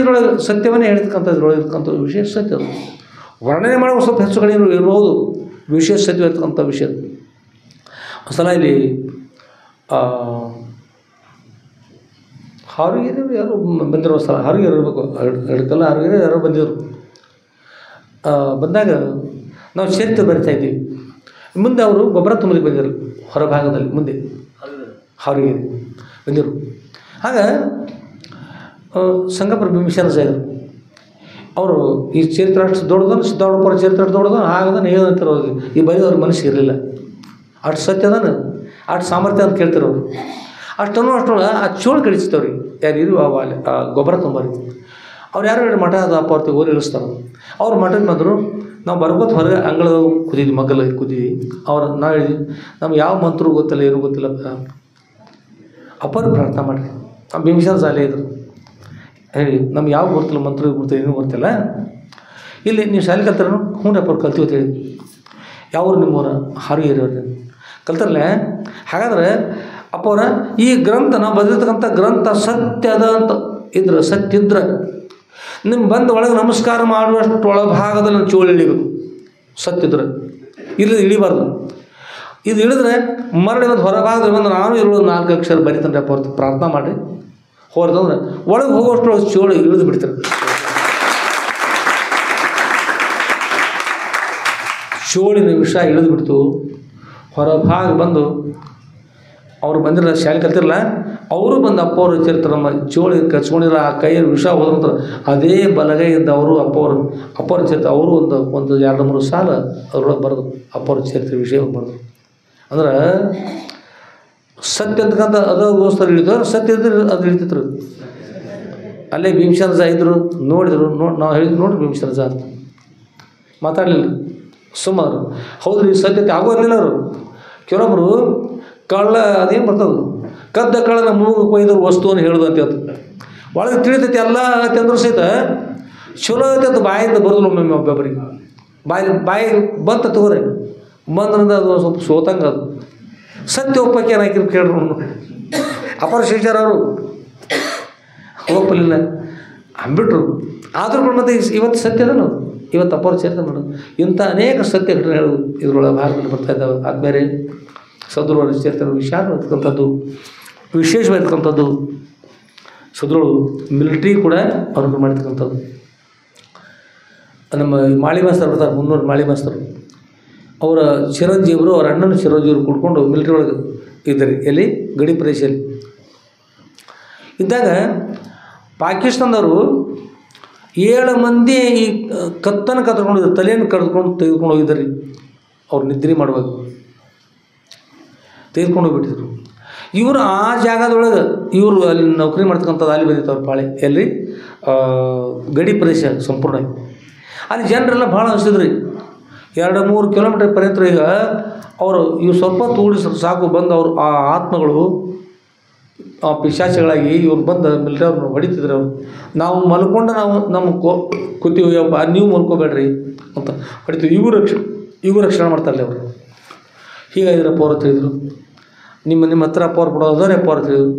ಹೇಳಿರ್ತಕ್ಕಂಥ ಇದ್ರೊಳಗೆ ಇರ್ತಕ್ಕಂಥ ವಿಷಯ ಸತ್ಯ. ಅದು ವರ್ಣನೆ ಮಾಡುವ ಸ್ವಲ್ಪ ಹೆಚ್ಚು ಕಡೆ ಇರ್ಬೋದು, ವಿಶೇಷ ಸತ್ಯ ಇರ್ತಕ್ಕಂಥ ವಿಷಯ. ಒಂದ್ಸಲ ಇಲ್ಲಿ ಹಾರುಗೇರಿ ಯಾರು ಬಂದಿರೋ ಸ್ಥಳ, ಹಾರುಗೇರಿ ಇರಬೇಕು, ಎಡಕಲ್ಲ ಹಾರುಗೇರಿ ಯಾರೋ ಬಂದಿದ್ರು. ಬಂದಾಗ ನಾವು ಚರಿತ್ರೆ ಬರಿತಾಯಿದ್ದೀವಿ. ಮುಂದೆ ಅವರು ಗೊಬ್ಬರ ತುಂಬಲಿಕ್ಕೆ ಬಂದಿದ್ರು ಹೊರಭಾಗದಲ್ಲಿ. ಮುಂದೆ ಹಾರುಗೇರಿ ಬಂದಿರು. ಆಗ ಸಂಗಪುರ ಭೀಮಸೇನ ಸಾಯಿದ್ರು. ಅವರು ಈ ಚರಿತ್ರೆ ಅಷ್ಟು ದೊಡ್ಡದನ್ನು ಸಿದ್ದಾವಣಪುರ ಚರಿತ್ರೆ ದೊಡ್ಡದನ್ನು ಆಗದನ್ನು ಏನಂತಾರೆ ಅವ್ರಿಗೆ ಈ ಬರೆದವ್ರ ಮನಸ್ಸಿಗೆ ಇರಲಿಲ್ಲ. ಅಷ್ಟು ಸತ್ಯ ಅದನ್ನು ಅಷ್ಟು ಸಾಮರ್ಥ್ಯ ಅಂತ ಕೇಳ್ತಿರೋರು. ಅಷ್ಟೊಳಗೆ ಆ ಚೋಳು ಕಳಿಸ್ತವ್ರಿಗೆ ಯಾರು ಇದು ಆ ಗೊಬ್ಬರ ತುಂಬರಿ. ಅವ್ರು ಯಾರು ಹೇಳಿ ಮಠ ಅದು ಅಪ್ಪ ಅವ್ರಿಗೆ ಊರು ಇಳಿಸ್ತಾರೆ. ಅವ್ರು ಮಠಕ್ಕೆ ಬಂದರು. ನಾವು ಬರ್ಕೋತ ಹೊರಗೆ ಅಂಗಳದ ಕುದೀವಿ, ಮಗ್ಗಲ ಕುದೀವಿ. ಅವ್ರು ನಾವು ಹೇಳಿದ್ವಿ ನಮ್ಗೆ ಯಾವ ಮಂತ್ರು ಗೊತ್ತಿಲ್ಲ, ಏನೂ ಗೊತ್ತಿಲ್ಲ, ಅಪ್ಪರು ಪ್ರಾರ್ಥನೆ ಮಾಡಿರಿ. ಆ ಭೀಮಸೇನ ಶಾಲೆ ಇದ್ರು. ಹೇಳಿ ನಮ್ಗೆ ಯಾವ ಗೊತ್ತಿಲ್ಲ, ಮಂತ್ರ ಗೊತ್ತಿಲ್ಲ, ಏನೂ ಗೊತ್ತಿಲ್ಲ, ಇಲ್ಲಿ ನೀವು ಶಾಲೆ ಕಲ್ತಾರ? ಹ್ಞೂ ಅಪ್ಪವ್ರು ಕಲ್ತೀವಿ ಅಂತ ಹೇಳಿ. ಯಾವ್ರು ನಿಮ್ಮವ್ರ? ಹಾರುಗೇರಿ ಅವ್ರಿಗೆ ಕಲ್ತಾರಲ್ಲೇ. ಹಾಗಾದ್ರೆ ಅಪ್ಪವ್ರ ಈ ಗ್ರಂಥ ನಾವು ಬರೆದಿರ್ತಕ್ಕಂಥ ಗ್ರಂಥ ಸತ್ಯದ ಅಂತ ಇದ್ರೆ, ಸತ್ಯ ಇದ್ರೆ ನಿಮ್ಮ ಬಂದು ಒಳಗೆ ನಮಸ್ಕಾರ ಮಾಡುವಷ್ಟು ಒಳಭಾಗದಲ್ಲಿ ಚೋಳು ಇಳಿಬೇಕು. ಸತ್ತಿದ್ರೆ ಇಲ್ಲಿ ಇಳಿಬಾರ್ದು. ಇದು ಇಳಿದ್ರೆ ಮರಳಿ ಬಂದು ಹೊರಭಾಗದಲ್ಲಿ ಬಂದು ನಾನು ಇರೋದು 4 ಅಕ್ಷರ ಬರೀತಾನೆ ಅಪ್ಪ ಹೊರತು ಪ್ರಾರ್ಥನೆ ಮಾಡಿ ಹೊರದಂದ್ರೆ ಒಳಗೆ ಹೋಗೋಷ್ಟು ಚೋಳು ಇಳಿದು ಬಿಡ್ತಾರೆ. ಚೋಳಿನ ವಿಷ ಇಳಿದು ಬಿಡ್ತು. ಹೊರಭಾಗ ಬಂದು ಅವ್ರು ಬಂದಿರಲ್ಲ, ಶಾಲೆ ಕಲ್ತಿರಲ್ಲ, ಅವರು ಬಂದು ಅಪ್ಪ ಅವರು ಇರ್ತಾರೆ. ನಮ್ಮ ಚೋಳಿ ಕಚ್ಕೊಂಡಿರೋ ಆ ಕೈಯಲ್ಲಿ ವಿಷ ಹೋದಂತ ಅದೇ ಬಲಗೈಯಿಂದ ಅವರು ಅಪ್ಪವ್ರ ಚರಿತ್ರೆ ಅವರು ಒಂದು 2-3 ಸಾಲ ಅವ್ರೊಳಗೆ ಬರೆದು ಅಪ್ಪವ್ರ ಚರಿತ್ರೆ ವಿಷಯ ಬರೆದು. ಅಂದ್ರೆ ಸತ್ಯ ಅಂತಕ್ಕಂಥ ಅದಗೋಸ್ಕರ ಇಳಿದವ್ರು, ಸತ್ಯ ಇದ್ರೆ ಅದು ಇಳಿತಿದ್ರು. ಅಲ್ಲೇ ಭೀಮಸೇನ ಜಾ ಇದ್ದರು, ನೋಡಿದ್ರು. ನಾವು ಹೇಳಿದ್ರು ನೋಡ್ರಿ ಭೀಮಸೇನ ಜಾ ಅಂತ ಮಾತಾಡಲಿಲ್ಲ, ಸುಮಾರು. ಹೌದ್ರಿ ಸತ್ಯತೆ ಆಗೋದಿಲ್ಲ. ಅವರು ಕೆಲವೊಬ್ಬರು ಕಳ್ಳ ಅದೇನು ಬರ್ತದೆ, ಕದ್ದ ಕಳ್ಳನ ಮೂಗು ಕೊಯ್ದ್ರು ವಸ್ತುವನ್ನು ಹೇಳೋದು ಅಂತ ಹೇಳ್ತದೆ. ಒಳಗೆ ತಿಳಿತೈತಿ ಎಲ್ಲ ತಂದ್ರು ಸಹಿತ ಚಲೋ ಐತೆ ಅಂತ ಬಾಯಿಂದ ಬರೋದಿಲ್ಲ. ಒಮ್ಮೊಮ್ಮೆ ಒಬ್ಬೊಬ್ಬರಿಗೆ ಬಾಯಿ ಬಂತ ತಗೋರಿ ಬಂದ್ರಿಂದ ಅದು ಸ್ವಲ್ಪ ಸೋತಂಗೆ. ಅದು ಸತ್ಯ ಒಪ್ಪಕ್ಕೆ ಏನು ಹಾಕಿರು ಕೇಳ್ರು. ಅಪರ ಶಿಷ್ಯರು ಅವರು ಒಪ್ಪಲಿಲ್ಲ, ಅಂಬಿಟ್ರು. ಆದರೂ ಕೂಡ ಮತ್ತೆ ಇವತ್ತು ಸತ್ಯದ ನಾವು ಇವತ್ತು ಅಪರ ಚರಿತ್ರೆ ಮಾಡೋದು. ಇಂಥ ಅನೇಕ ಸತ್ಯ ಘಟನೆ ಹೇಳೋದು ಇದರೊಳಗೆ ಭಾಗದಲ್ಲಿ ಬರ್ತಾ ಇದ್ದಾವೆ. ಆದ್ಮೇಲೆ ಸದ್ಗುರುವರ ಚರಿತ್ರೆ ವಿಶಾಲವಾಗಿರ್ತಕ್ಕಂಥದ್ದು, ವಿಶೇಷವಾಗಿರ್ತಕ್ಕಂಥದ್ದು. ಸದ್ಗುರು ಮಿಲಿಟ್ರಿ ಕೂಡ ಅವ್ರಿಗೆ ಮಾಡಿರ್ತಕ್ಕಂಥದ್ದು. ನಮ್ಮ ಮಾಳಿ ಮಾಸ್ತರು ಬರ್ತಾರೆ, 300 ಮಾಳಿ ಮಾಸ್ತರು. ಅವರ ಚಿರಂಜೀವರು ಅವರ ಅಣ್ಣನ ಚಿರಂಜೀವರು ಕೂಡ್ಕೊಂಡು ಮಿಲಿಟ್ರಿ ಒಳಗೆ ಇದ್ದರು. ಎಲ್ಲಿ? ಗಡಿ ಪ್ರದೇಶದಲ್ಲಿ ಇದ್ದಾಗ ಪಾಕಿಸ್ತಾನದವರು 7 ಮಂದಿ ಈ ಕತ್ತನ್ನು ಕದ್ಕೊಂಡಿದ್ರು, ತಲೆಯನ್ನು ತೆಗೆದುಕೊಂಡು ಹೋಗಿದ್ದಾರೆ. ಅವ್ರು ನಿದ್ರೆ ಮಾಡುವಾಗ ತೆಗೆದುಕೊಂಡು ಹೋಗ್ಬಿಟ್ಟಿದ್ರು. ಇವರು ಆ ಜಾಗದೊಳಗೆ ಇವರು ಅಲ್ಲಿ ನೌಕರಿ ಮಾಡ್ತಕ್ಕಂಥದ್ದು ಅಲ್ಲಿ ಬಂದಿತ್ತು ಅವ್ರ ಪಾಳೆ. ಎಲ್ಲಿ? ಗಡಿ ಪ್ರದೇಶ ಸಂಪೂರ್ಣ. ಅಲ್ಲಿ ಜನರೆಲ್ಲ ಭಾಳ ಅನಿಸಿದ್ರಿ. 2-3 ಕಿಲೋಮೀಟರ್ ಪರ್ಯಂತ ಈಗ ಅವರು ಇವು ಸ್ವಲ್ಪ ತೂಡಿಸಿದ್ರು ಸಾಕು, ಬಂದು ಅವರು ಆ ಆತ್ಮಗಳು ಆ ಪಿಶಾಚಿಗಳಾಗಿ ಇವ್ರು ಬಂದು ಮಿಲಿಟರಿ ಅವ್ರನ್ನ ಹೊಡಿತಿದ್ರು. ಅವರು ನಾವು ಮಲ್ಕೊಂಡು ನಮ್ಮ ಕೂತೀವಿ, ನೀವು ಮಲ್ಕೋಬೇಡ್ರಿ ಅಂತ ಹೊಡಿತೀವಿ. ಇವು ರಕ್ಷಣೆ ಮಾಡ್ತಾರಲ್ಲ ಅವರು. ಹೀಗಾಗಿದ್ರೆ ಅಪ್ಪ ಅವ್ರು ತಿಳಿದ್ರು, ನಿಮ್ಮ ಹತ್ರ ಅಪ್ಪ ಅವ್ರು ಕೊಡೋದಾರೆ ಅಪ್ಪ ಅವ್ರು ತಿಳಿದ್ರು.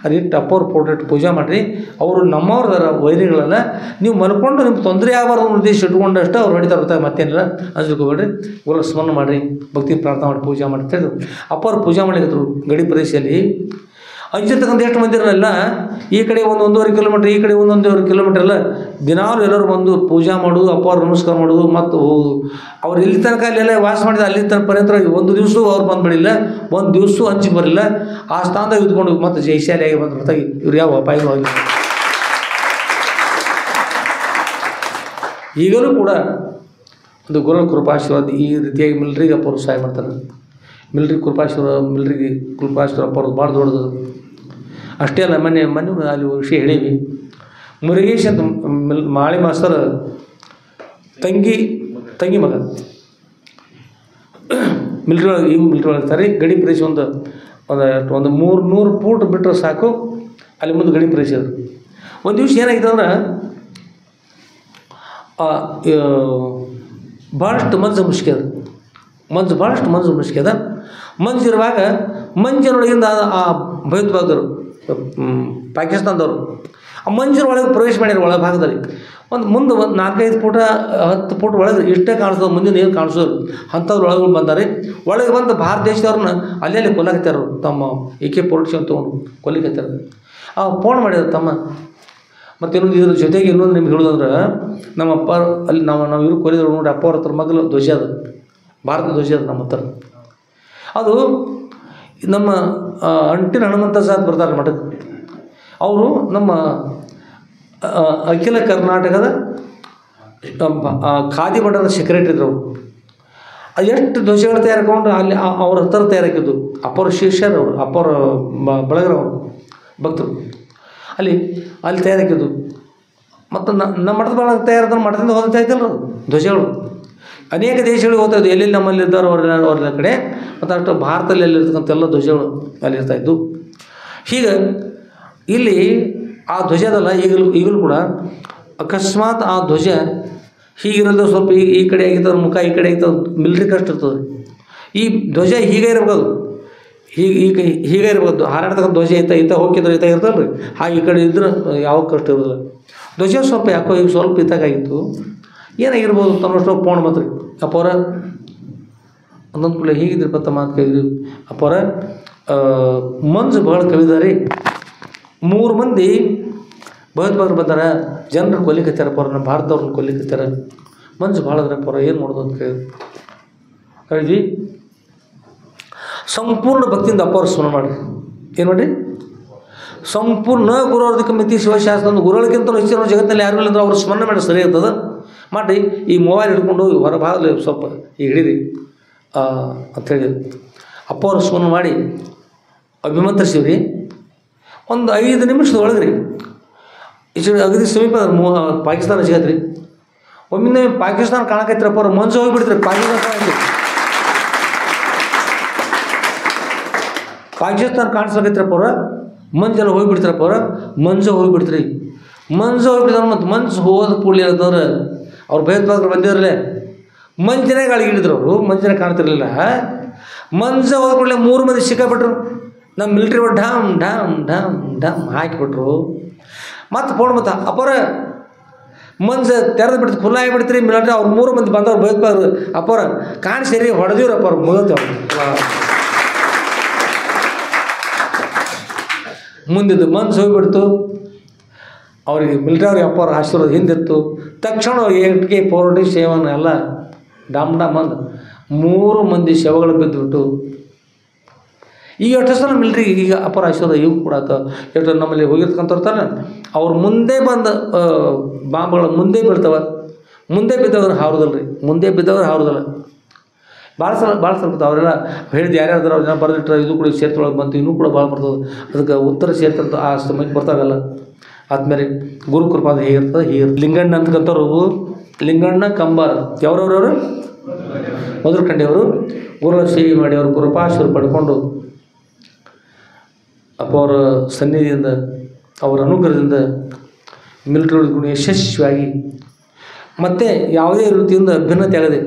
ಅದಿಟ್ಟು ಅಪ್ಪ ಅವ್ರು ಫೋಟೋ ಪೂಜೆ ಮಾಡಿರಿ, ಅವರು ನಮ್ಮವ್ರದಾರ ವೈರಿಗಳಲ್ಲ, ನೀವು ಮಲ್ಕೊಂಡು ನಿಮ್ಗೆ ತೊಂದರೆ ಆಗಬಾರ್ದು ಉದ್ದೇಶ ಇಟ್ಕೊಂಡಷ್ಟು ಅವ್ರು ಹೊಡಿತಾ ಬರ್ತಾರೆ, ಮತ್ತೇನಿಲ್ಲ ಅಂಜ್ಕೋಬೇಡ್ರಿ, ಗುರು ಸ್ಮರಣೆ ಮಾಡಿರಿ, ಭಕ್ತಿ ಪ್ರಾರ್ಥನೆ ಮಾಡಿ ಪೂಜೆ ಮಾಡಿ ಹೇಳಿದ್ರು. ಅಪ್ಪ ಅವ್ರು ಪೂಜೆ ಮಾಡಿದ್ರು. ಗಡಿ ಪ್ರದೇಶದಲ್ಲಿ ಅಂಜಿರ್ತಕ್ಕಂಥ ಎಷ್ಟು ಮಂದಿ ಇರಲ್ಲ, ಈ ಕಡೆ 1-1.5 ಕಿಲೋಮೀಟ್ರ್, ಈ ಕಡೆ 1-1.5 ಕಿಲೋಮೀಟ್ರ್ ಎಲ್ಲ ದಿನಾಲು ಎಲ್ಲರೂ ಬಂದು ಪೂಜೆ ಮಾಡೋದು, ಅಪ್ಪ ಅವ್ರು ನಮಸ್ಕಾರ ಮಾಡೋದು. ಮತ್ತು ಅವ್ರು ಇಲ್ಲಿ ತನಕ ಅಲ್ಲೆಲ್ಲ ವಾಸ ಮಾಡಿದ ಅಲ್ಲಿ ತನಕ ಪರ್ಯಂತರ ಒಂದು ದಿವಸ ಅವ್ರು ಬಂದುಬಿಡಿಲ್ಲ, ಒಂದು ದಿವಸ ಹಂಚಿಗೆ ಬರಲಿಲ್ಲ. ಆ ಸ್ಥಾನದಾಗ ಇದ್ಕೊಂಡು ಮತ್ತು ಜೈಶಾಲಿಯಾಗಿ ಬಂದ್ಬಿಡ್ತಾಗಿ ಇವ್ರು ಯಾವ ಅಪಾಯಗಳು ಆಗಿಲ್ಲ. ಈಗಲೂ ಕೂಡ ಒಂದು ಗುರು ಕೃಪಾಶೀರ್ವಾದ ಈ ರೀತಿಯಾಗಿ ಮಿಲ್ಟ್ರಿಗೆ ಅಪ್ಪ ಅವ್ರು ಸಹಾಯ ಮಾಡ್ತಾರೆ. ಮಿಲ್ಟ್ರಿ ಕೃಪಾಶೀರ್ವಾದ ಅಪ್ಪ ಅವ್ರದ್ದು ಭಾಳ ದೊಡ್ಡದು. ಅಷ್ಟೇ ಅಲ್ಲ, ಮೊನ್ನೆ ಅಲ್ಲಿ ವಿಷಯ ಹೇಳೀವಿ. ಮುರುಗೇಶ್ ಅಂತ ಮಾಳಿ ಮಾಸ್ತರ್ ತಂಗಿ ಮಗ ಮಿಲ್ಟ್ರಿ ಒಳಗೆ ಇರ್ತಾರೆ. ಗಡಿ ಪ್ರದೇಶ ಒಂದು 300 ಫೂಟ್ ಬಿಟ್ಟರೆ ಸಾಕು, ಅಲ್ಲಿ ಮುಂದೆ ಗಡಿ ಪ್ರದೇಶ ಅದು. ಒಂದು ದಿವಸ ಏನಾಗಿದೆ ಅಂದ್ರೆ ಭಾಳಷ್ಟು ಮಂಜು ಮುಷ್ಕ್ಯದ, ಭಾಳಷ್ಟು ಮಂಜು ಮುಷ್ಕ್ಯದ. ಮಂಜಿರುವಾಗ ಮಂಜಿನೊಳಗಿಂದ ಆ ಭಯೋತ್ಪಾದಕರು ಪಾಕಿಸ್ತಾನದವರು ಆ ಮಂಜಿನ ಒಳಗೆ ಪ್ರವೇಶ ಮಾಡ್ಯಾರ. ಒಳ ಭಾಗದಲ್ಲಿ ಮುಂದೆ 4-5 ಫೂಟ 10 ಫೂಟ್ ಒಳಗೆ ಇಷ್ಟೇ ಕಾಣಿಸ್ತದೆ, ಮುಂದಿನ ಏನು ಕಾಣಿಸೋರು ಅಂಥವ್ರು ಒಳಗೆ ಬಂದಾರೆ. ಒಳಗೆ ಬಂದು ಭಾರತ ದೇಶದವ್ರನ್ನ ಅಲ್ಲೇ ಕೊಲ್ಲಕತ್ತಾರ. ತಮ್ಮ AK-47 ತೊಗೊಂಡು ಕೊಲ್ಲಿಕತ್ತಾರ. ಫೋನ್ ಮಾಡಿದ್ರು ತಮ್ಮ. ಮತ್ತು ಇನ್ನೊಂದು ಇದ್ರ ಜೊತೆಗೆ ಇನ್ನೊಂದು ನಿಮ್ಗೆ ಹೇಳೋದಂದ್ರೆ, ನಮ್ಮ ಅಪ್ಪ ಅಲ್ಲಿ ನಾವು ಇವ್ರು ಕೊಲ್ಲಿದ್ರು ನೋಡಿ, ಅಪ್ಪ ಅವ್ರ ಹತ್ರ ಮಗಲು ಧ್ವಜ ಅದು, ಭಾರತ ಧ್ವಜ ಅದು ನಮ್ಮ ಹತ್ರ. ಅದು ನಮ್ಮ ಅಂಟಿನ ಹನುಮಂತ ಸಾಥ್ ಬರ್ತಾರೆ ಮಠಕ್ಕೆ. ಅವರು ನಮ್ಮ ಅಖಿಲ ಕರ್ನಾಟಕದ ಖಾದಿ ಮಠದ ಸೆಕ್ರೆಟರಿ ಇದ್ರು. ಅವರು ಎಷ್ಟು ಧ್ವಜಗಳು ತಯಾರಿಕೊಂಡು ಅಲ್ಲಿ ಅವ್ರ ಹತ್ರ ತಯಾರಾಕಿದ್ದು. ಅಪ್ಪರ ಶಿಷ್ಯರು ಅವರು, ಅಪ್ಪರ ಬಳಗರವರು ಭಕ್ತರು ಅಲ್ಲಿ ತಯಾರಾಕಿದ್ದು. ಮತ್ತು ನಮ್ಮ ಮಠದ ಬಳಗ ತಯಾರಾದ್ರೆ ಮಠದಿಂದ ಹೋಗ್ತಾ ಇದ್ದಲ್ಲ ಧ್ವಜಗಳು. ಅನೇಕ ದೇಶಗಳಿಗೆ ಹೋಗ್ತಾಯಿದ್ದು, ಎಲ್ಲೆಲ್ಲಿ ನಮ್ಮಲ್ಲಿ ಇದ್ದಾರೋ ಅವ್ರ ಕಡೆ. ಮತ್ತು ಅಷ್ಟು ಭಾರತದಲ್ಲಿ ಎಲ್ಲಿರ್ತಕ್ಕಂಥ ಎಲ್ಲ ಧ್ವಜಗಳು ಅಲ್ಲಿರ್ತಾಯಿದ್ದು. ಹೀಗೆ ಇಲ್ಲಿ ಆ ಧ್ವಜದಲ್ಲ ಈಗಲೂ ಕೂಡ ಅಕಸ್ಮಾತ್ ಆ ಧ್ವಜ ಹೀಗಿರಲ್ದು ಸ್ವಲ್ಪ ಈ ಕಡೆ ಆಗಿದ್ದವ್ರ ಮುಖ ಈ ಕಡೆ ಆಗಿದ್ದವ್ರು ಮಿಲ್ಟ್ರಿ ಕಷ್ಟ ಇರ್ತದೆ. ಈ ಧ್ವಜ ಹೀಗೆ ಇರಬೇಕು, ಹೀಗೆ ಇರ್ಬೋದು. ಹಾರಾಡ್ತಕ್ಕಂಥ ಧ್ವಜ ಈತ ಹೋಗಿದ್ರೆ ಈತ ಇರ್ತಲ್ಲ ರೀ, ಹಾಗೆ ಈ ಕಡೆ ಇದ್ರೆ ಯಾವ ಕಷ್ಟ ಇರೋದಿಲ್ಲ. ಧ್ವಜ ಸ್ವಲ್ಪ ಯಾಕೋ ಈಗ ಸ್ವಲ್ಪ ಇತ್ತಾಗಿತ್ತು, ಏನಾಗಿರ್ಬೋದು ತನ್ನಷ್ಟು ಫೋನ್ ಮಾತ್ರ. ಅಪ್ಪವ್ರ ಒಂದೊಂದು ಕೂಡ ಹೀಗಿದ್ರಿ ಬತ್ತ ಮಾತು ಕೇಳಿದ್ರಿ. ಅಪ್ಪವ್ರ ಮಂಜು ಭಾಳ ಕವಿದಾರಿ. 3 ಮಂದಿ ಭಯೋತ್ಪಾದಕರು ಬಂದಾರ, ಜನರು ಕೊಲ್ಲಿಕತ್ತಾರಪ್ಪ, ನಮ್ಮ ಭಾರತದವ್ರನ್ನ ಕೊಲ್ಲಿಕತ್ತಾರ. ಮಂಜು ಭಾಳ ಅದ್ರಪ್ಪ, ಏನು ಮಾಡೋದು ಅಂತ ಹೇಳಿ ಸಂಪೂರ್ಣ ಭಕ್ತಿಯಿಂದ ಅಪ್ಪ ಅವ್ರು ಸ್ಮರಣೆ ಮಾಡಿರಿ. ಏನು ಮಾಡಿರಿ? ಸಂಪೂರ್ಣ ಗುರುವರ್ಧಕ ಮಿತಿ ಶಿವಶಾಸ್ತ್ರ ಒಂದು ಗುರುಗಳಿಗಿಂತ ಹೆಚ್ಚಿನ ಜಗತ್ತಿನಲ್ಲಿ ಯಾರು ಇಲ್ಲ ಅಂದ್ರೆ ಅವ್ರು ಸ್ಮರಣೆ ಮಾಡಿ ಸರಿ ಇರ್ತದೆ. ಮಾಡಿ ಈ ಮೊಬೈಲ್ ಹಿಡ್ಕೊಂಡು ಹೊರಭಾಗದಲ್ಲಿ ಸ್ವಲ್ಪ ಈಗ ಹಿಡೀರಿ ಅಂಥೇಳಿ ಅಪ್ಪ ಅವ್ರು ಸ್ಮರಣೆ ಮಾಡಿ ಅಭಿಮಂತ್ರಿಸಿವ್ರಿ. ಒಂದು 5 ನಿಮಿಷದ ಒಳಗೆ ರೀ ಅಗದಿ ಸಮೀಪ ಪಾಕಿಸ್ತಾನ ಸಿಗತ್ತೆ ರೀ. ಒಮ್ಮೆ ಪಾಕಿಸ್ತಾನ ಕಾಣಕೈತ್ರಪ್ಪ, ಅವ್ರು ಮಂಜು ಹೋಗಿಬಿಡ್ತಾರೆ. ಪಾಕಿಸ್ತಾನ ಕಾಣಿಸ್ಲಕೈತ್ರಪ್ಪ, ಅವ್ರ ಮಂಜೆಲ್ಲ ಹೋಗಿಬಿಡ್ತಾರಪ್ಪ, ಅವ್ರ ಮಂಜು ಹೋಗಿಬಿಡ್ತೀರಿ. ಮತ್ತು ಮಂಜು ಹೋದ ಕೂಡಲೇ ಅಂತಂದ್ರೆ ಅವ್ರು ಭಯೋತ್ಪಾದಕರು ಬಂದಿದ್ರಲ್ಲೇ ಮಂಜಿನ ಗಾಳಿಗೆ ಹಿಡಿದ್ರು. ಅವರು ಮಂಜಿನ ಕಾಣ್ತಿರ್ಲಿಲ್ಲ. ಮಂಜು ಹೋದ ಕೂಡಲೇ 3 ಮಂದಿ ಸಿಕ್ಕಾಬಿಟ್ರು. ನಮ್ಮ ಮಿಲಿಟ್ರಿ ಒಟ್ಟು ಢಾಮ್ ಢಾಮ್ ಢಾಮ್ ಢಾಮ್ ಹಾಕಿಬಿಟ್ರು. ಮತ್ತು ಫೋನ್ ಮತ್ತು ಅಪ್ಪರ ಮಂಜು ತೆರೆದು ಬಿಡ್ತು, ಖುಲ್ಲ ಆಗಿಬಿಡ್ತೀರಿ ಮಿಲಿಟ್ರಿ. ಅವ್ರು 3 ಮಂದಿ ಬಂದವ್ರು ಭಯೋತ್ಪಾದಕರು. ಅಪ್ಪರ ಕಾಣಿಸಿರಿ ಹೊಡೆದಿವ್ರಪ್ಪ, ಅವ್ರು ಮುಗಿತವ್ರು. ಮುಂದಿದ್ದು ಮಂಜು ಹೋಗಿಬಿಡ್ತು. ಅವರಿಗೆ ಮಿಲಿಟ್ರಿ ಅವ್ರಿಗೆ ಅಪ್ಪ ಅವ್ರ ಆಶೀರ್ವಾದ ಹಿಂದಿತ್ತು. ತಕ್ಷಣ AK-47 ಎಲ್ಲ ಡಾಮ್ ಅಂದು 3 ಮಂದಿ ಶವಗಳು ಬಿದ್ದುಬಿಟ್ಟು ಈಗ ಎಷ್ಟು ಸಲ ಮಿಲ್ಟ್ರಿ ಈಗ ಅಪರಾಶದ ಇವು ಕೂಡ ಎಷ್ಟು ನಮ್ಮಲ್ಲಿ ಹೋಗಿರ್ತಕ್ಕಂಥವ್ರು ತಾನೆ ಅವ್ರು ಮುಂದೆ ಬಂದು ಬಾಂಬ್ಗಳು ಮುಂದೆ ಬೀಳ್ತವೆ, ಮುಂದೆ ಬಿದ್ದವ್ರು ಹಾರೋದಲ್ಲ ರೀ, ಮುಂದೆ ಬಿದ್ದವ್ರು ಹಾರೋದಲ್ಲ. ಭಾಳ ಸ್ವಲ್ಪ ಅವರೆಲ್ಲ ಹೇಳಿದ್ದು ಯಾರ್ಯಾರು ಅವ್ರು ಜನ ಬರೆದಿಟ್ರೆ ಇದು ಕೂಡ ಕ್ಷೇತ್ರೊಳಗೆ ಬಂತು, ಇನ್ನೂ ಕೂಡ ಭಾಳ ಬರ್ತದೆ. ಅದಕ್ಕೆ ಉತ್ತರ ಕ್ಷೇತ್ರ ಆ ಸಮಯಕ್ಕೆ ಬರ್ತಾಗಲ್ಲ. ಆದಮೇಲೆ ಗುರುಕೃಪಾ ಅದು ಹೇಗಿರ್ತದೆ ಹೀಗೆ ಲಿಂಗಣ್ಣ ಅಂತಕ್ಕಂಥವ್ರು, ಲಿಂಗಣ್ಣ ಕಂಬಾರ ಯಾವ್ರವ್ರವರು ಮಧುರಖಂಡಿಯವರು ಗುರುಗಳ ಸೇವೆ ಮಾಡಿ ಅವರು ಕೃಪಾಶೀರ್ವಾದ ಪಡ್ಕೊಂಡು ಅಪ್ಪ ಅವರ ಸನ್ನಿಧಿಯಿಂದ ಅವರ ಅನುಗ್ರಹದಿಂದ ಮಿಲಿಟರಿ ಒಳಗೂ ಯಶಸ್ವಿಯಾಗಿ ಮತ್ತು ಯಾವುದೇ ರೀತಿಯಿಂದ ಭಿನ್ನತೆ ಆಗದೆ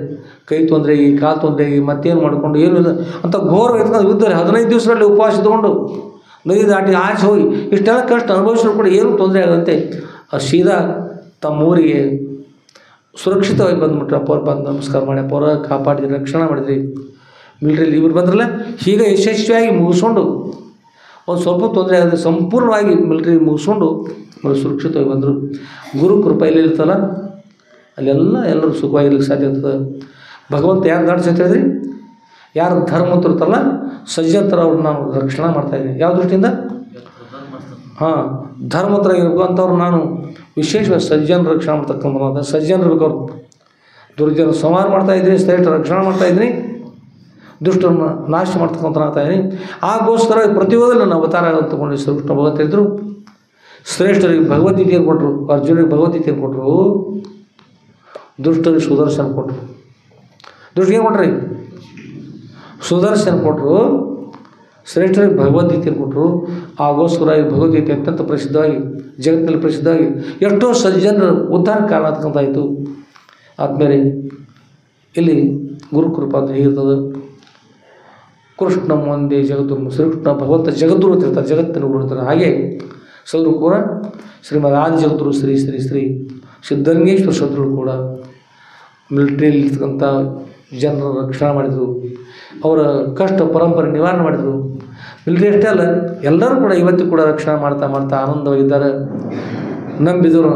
ಕೈ ತೊಂದರೆಗೆ ಕಾಲು ತೊಂದರೆಗೆ ಮತ್ತೇನು ಮಾಡಿಕೊಂಡು ಏನೂ ಇಲ್ಲ ಅಂತ ಘೋರ ಎತ್ಕೊಂಡು ಇದ್ದಾರೆ. 15 ದಿವಸದಲ್ಲಿ ಉಪವಾಸ ಇದ್ದುಕೊಂಡು ನದಿ ದಾಟಿ ಆಚೆ ಹೋಗಿ ಇಷ್ಟೆಲ್ಲ ಕಷ್ಟ ಅನುಭವಿಸಿದ್ರು ಕೂಡ ಏನೂ ತೊಂದರೆ ಆಗದಂತೆ ಸೀದಾ ತಮ್ಮ ಊರಿಗೆ ಸುರಕ್ಷಿತವಾಗಿ ಬಂದುಬಿಟ್ರೆ ಅಪ್ಪ ಅವ್ರು ಬಂದು ನಮಸ್ಕಾರ ಮಾಡಿ ಅಪ್ಪ ಅವರ ಕಾಪಾಡಿದ್ರಿ, ರಕ್ಷಣೆ ಮಾಡಿದ್ರಿ. ಮಿಲಿಟ್ರಿಯಲ್ಲಿ ಇವ್ರು ಬಂದ್ರಲ್ಲ ಹೀಗೆ ಯಶಸ್ವಿಯಾಗಿ ಮುಗಿಸ್ಕೊಂಡು ಒಂದು ಸ್ವಲ್ಪ ತೊಂದರೆ ಆಗದೆ ಸಂಪೂರ್ಣವಾಗಿ ಮಿಲಿಟ್ರಿ ಮುಗಿಸ್ಕೊಂಡು ಸುರಕ್ಷಿತವಾಗಿ ಬಂದರು. ಗುರು ಕೃಪೆ ಎಲ್ಲಿ ಇರ್ತಲ್ಲ ಅಲ್ಲೆಲ್ಲ ಎಲ್ಲರೂ ಸುಖವಾಗಿರ್ಲಿಕ್ಕೆ ಸಾಧ್ಯ ಆಗ್ತದೆ. ಭಗವಂತ ಯಾರು ದಾಡ್ಸಿ ಅಂತ ಹೇಳಿದ್ರಿ, ಯಾರು ಧರ್ಮವಂತರು ಇರ್ತಾರಲ್ಲ ಸಜ್ಜನತರ ಅವ್ರನ್ನ ನಾನು ರಕ್ಷಣೆ ಮಾಡ್ತಾಯಿದ್ದೀನಿ. ಯಾವ ದೃಷ್ಟಿಯಿಂದ? ಧರ್ಮವಂತರಾಗಿರ್ಬೇಕು ಅಂಥವ್ರು ನಾನು ವಿಶೇಷವಾಗಿ ಸಜ್ಜನ ರಕ್ಷಣೆ ಮಾಡ್ತಕ್ಕಂಥ ಸಜ್ಜನರು ಇರ್ಬೇಕು. ಅವ್ರು ದುರ್ಜನ ಸಂಹಾರ ಮಾಡ್ತಾಯಿದ್ದೀನಿ, ಶ್ರೇಷ್ಠ ರಕ್ಷಣೆ ಮಾಡ್ತಾಯಿದ್ದೀನಿ, ದುಷ್ಟರನ್ನು ನಾಶ ಮಾಡ್ತಕ್ಕಂಥ ಆಗ್ತಾಯಿದ್ದೀನಿ. ಆಗೋಸ್ಕರ ಪ್ರತಿಯೊಂದರಲ್ಲಿ ನನ್ನ ಅವತಾರ ತಗೊಂಡು ಶ್ರೀಕೃಷ್ಣ ಭಗವಂತ ಇದ್ದರು. ಶ್ರೇಷ್ಠರಿಗೆ ಭಗವದ್ಗೀತೆಯನ್ನು ಕೊಟ್ಟರು, ಅರ್ಜುನಿಗೆ ಭಗವದ್ಗೀತೆಯನ್ನು ಕೊಟ್ಟರು, ದುಷ್ಟರಿಗೆ ಸುದರ್ಶನ ಕೊಟ್ಟರು. ದುಷ್ಟಿಗೆ ಏನು ಕೊಟ್ರಿ? ಸುದರ್ಶನ ಕೊಟ್ಟರು. ಶ್ರೇಷ್ಠರಿಗೆ ಭಗವದ್ಗೀತೆಯನ್ನು ಕೊಟ್ಟರು. ಆಗೋಸ್ಕರ ಈ ಭಗವದ್ಗೀತೆ ಅತ್ಯಂತ ಪ್ರಸಿದ್ಧವಾಗಿ ಜಗತ್ತಿನಲ್ಲಿ ಪ್ರಸಿದ್ಧವಾಗಿ ಎಷ್ಟೋ ಸಜ್ಜನರ ಉದ್ಧಾರ ಕಾರಣ ಆಗ್ತಕ್ಕಂಥಾಯಿತು. ಆದಮೇಲೆ ಇಲ್ಲಿ ಗುರುಕೃಪಾ ಅಂತ ಹೇಗಿರ್ತದೆ, ಕೃಷ್ಣ ಒಂದೇ ಜಗದ್ಗುರು, ಶ್ರೀಕೃಷ್ಣ ಭಗವಂತ ಜಗದ್ಗುರು ಅಂತ ಇರ್ತಾರೆ, ಜಗತ್ತಿನ ಗುರು ಇರ್ತಾರೆ. ಹಾಗೆ ಸದ್ರು ಕೂಡ ಶ್ರೀಮದ್ ಆದಿ ಜಗದ್ಗುರು ಶ್ರೀ ಶ್ರೀ ಶ್ರೀ ಸಿದ್ಧಲಿಂಗೇಶ್ವರ ಸದ್ರು ಕೂಡ ಮಿಲಿಟ್ರಿಯಲ್ಲಿ ಇರ್ತಕ್ಕಂಥ ಜನರ ರಕ್ಷಣೆ ಮಾಡಿದರು, ಅವರ ಕಷ್ಟ ಪರಂಪರೆ ನಿವಾರಣೆ ಮಾಡಿದರು. ಮಿಲಿಟ್ರಿ ಅಷ್ಟೇ ಅಲ್ಲ, ಎಲ್ಲರೂ ಕೂಡ ಇವತ್ತು ಕೂಡ ರಕ್ಷಣೆ ಮಾಡ್ತಾ ಮಾಡ್ತಾ ಆನಂದವಾಗಿದ್ದಾರೆ. ನಂಬಿದವರು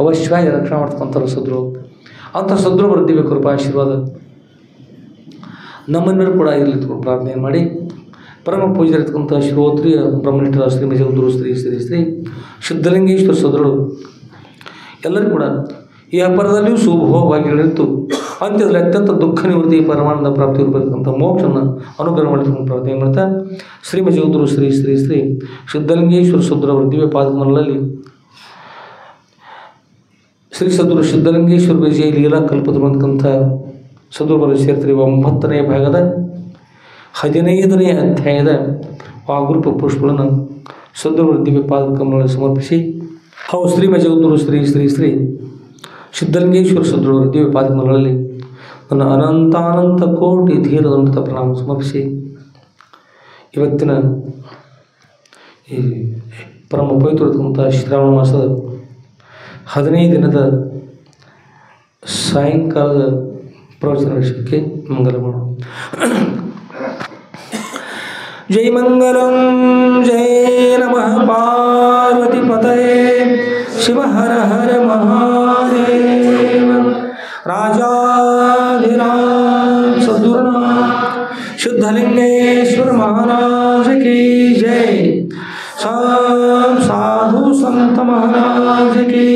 ಅವಶ್ಯವಾಗಿ ರಕ್ಷಣೆ ಮಾಡ್ತಕ್ಕಂಥವ್ರು ಸದ್ರು. ಅಂಥ ಸದ್ರು ಬರ್ತೀವಿ ಕೃಪಾ ಆಶೀರ್ವಾದ ನಮ್ಮನ್ನು ಕೂಡ ಇರಲಿ ಪ್ರಾರ್ಥನೆ ಮಾಡಿ ಪರಮ ಪೂಜ್ಯರಿರ್ತಕ್ಕಂಥ ಶ್ರೋತ್ರಿಯ ಬ್ರಹ್ಮನಿಷ್ಠರ ಶ್ರೀ ಜಗದ್ಗುರು ಶ್ರೀ ಶ್ರೀ ಶ್ರೀ ಸಿದ್ಧಲಿಂಗೇಶ್ವರ ಸದ್ರು ಎಲ್ಲರೂ ಕೂಡ ಈ ಅಪರದಲ್ಲಿಯೂ ಸುಭೋಗವಾಗಿತ್ತು. ಅಂತ್ಯದಲ್ಲಿ ಅತ್ಯಂತ ದುಃಖ ನಿವೃತ್ತಿ ಪರಮಾನಂದ ಪ್ರಾಪ್ತಿ ಇರಬೇಕಂತ ಮೋಕ್ಷನ ಅನುಗ್ರಹ ಮಾಡಿಕೊಂಡು ಪ್ರಾರ್ಥನೆ ಮಾಡ್ತಾ ಶ್ರೀಮ ಜಗದ್ಗುರು ಶ್ರೀ ಶ್ರೀ ಶ್ರೀ ಸಿದ್ಧಲಿಂಗೇಶ್ವರ ಸದ್ರು ಅವರ ದಿವ್ಯ ಪಾದಕಮಲಗಳಲ್ಲಿ ಶ್ರೀ ಸದ್ಗುರು ಸಿದ್ಧಲಿಂಗೇಶ್ವರ ವಿಜಯ ಲೀಲಾ ಕಲ್ಪದ್ರು ಅಂತಕ್ಕಂಥ ಸದ್ಗುರುಬರ ಸೇರ್ತಿರುವ 9ನೇ ಭಾಗದ 15ನೇ ಅಧ್ಯಾಯದ ವಾಗುರೂಪ ಪುಷ್ಪಗಳನ್ನು ಸದ್ಗುರುಗಳ ದಿವ್ಯ ಪಾದಕಮಲಗಳಲ್ಲಿ ಸಮರ್ಪಿಸಿ ಹಾಗೂ ಶ್ರೀಮ ಜಗದ್ಗುರು ಶ್ರೀ ಶ್ರೀ ಶ್ರೀ ಸಿದ್ಧಲಿಂಗೇಶ್ವರ ಸದ್ಗುರುಗಳ ದಿವ್ಯ ಪಾದಕಮಲಗಳಲ್ಲಿ ನನ್ನ ಅನಂತಾನಂತ ಕೋಟಿ ಧೀರದಂತ ಪ್ರಣಾಮ ಸಮರ್ಪಿಸಿ ಇವತ್ತಿನ ಈ ಪರಮ ಪವಿತ್ರವಾದಂಥ ಶ್ರಾವಣ ಮಾಸದ 15 ದಿನದ ಸಾಯಂಕಾಲದ ಪ್ರವಚನ ವಿಷಯಕ್ಕೆ ಮಂಗಲ ಮಾಡೋಣ. ಜೈ ಮಂಗಲಂ ಜೈ ನಮಃ ಪಾರ್ವತಿ ಪತಯೇ ಶಿವ ಹರ ಹರ ಮಹಾದೇವ ರಾಜಾಧಿರಾಜ ಸದ್ಗುರುನಾಥ ಸಿದ್ಧಲಿಂಗೇಶ್ವರ ಮಹಾರಾಜ ಕಿ ಜೈ. साधु संत महाराज की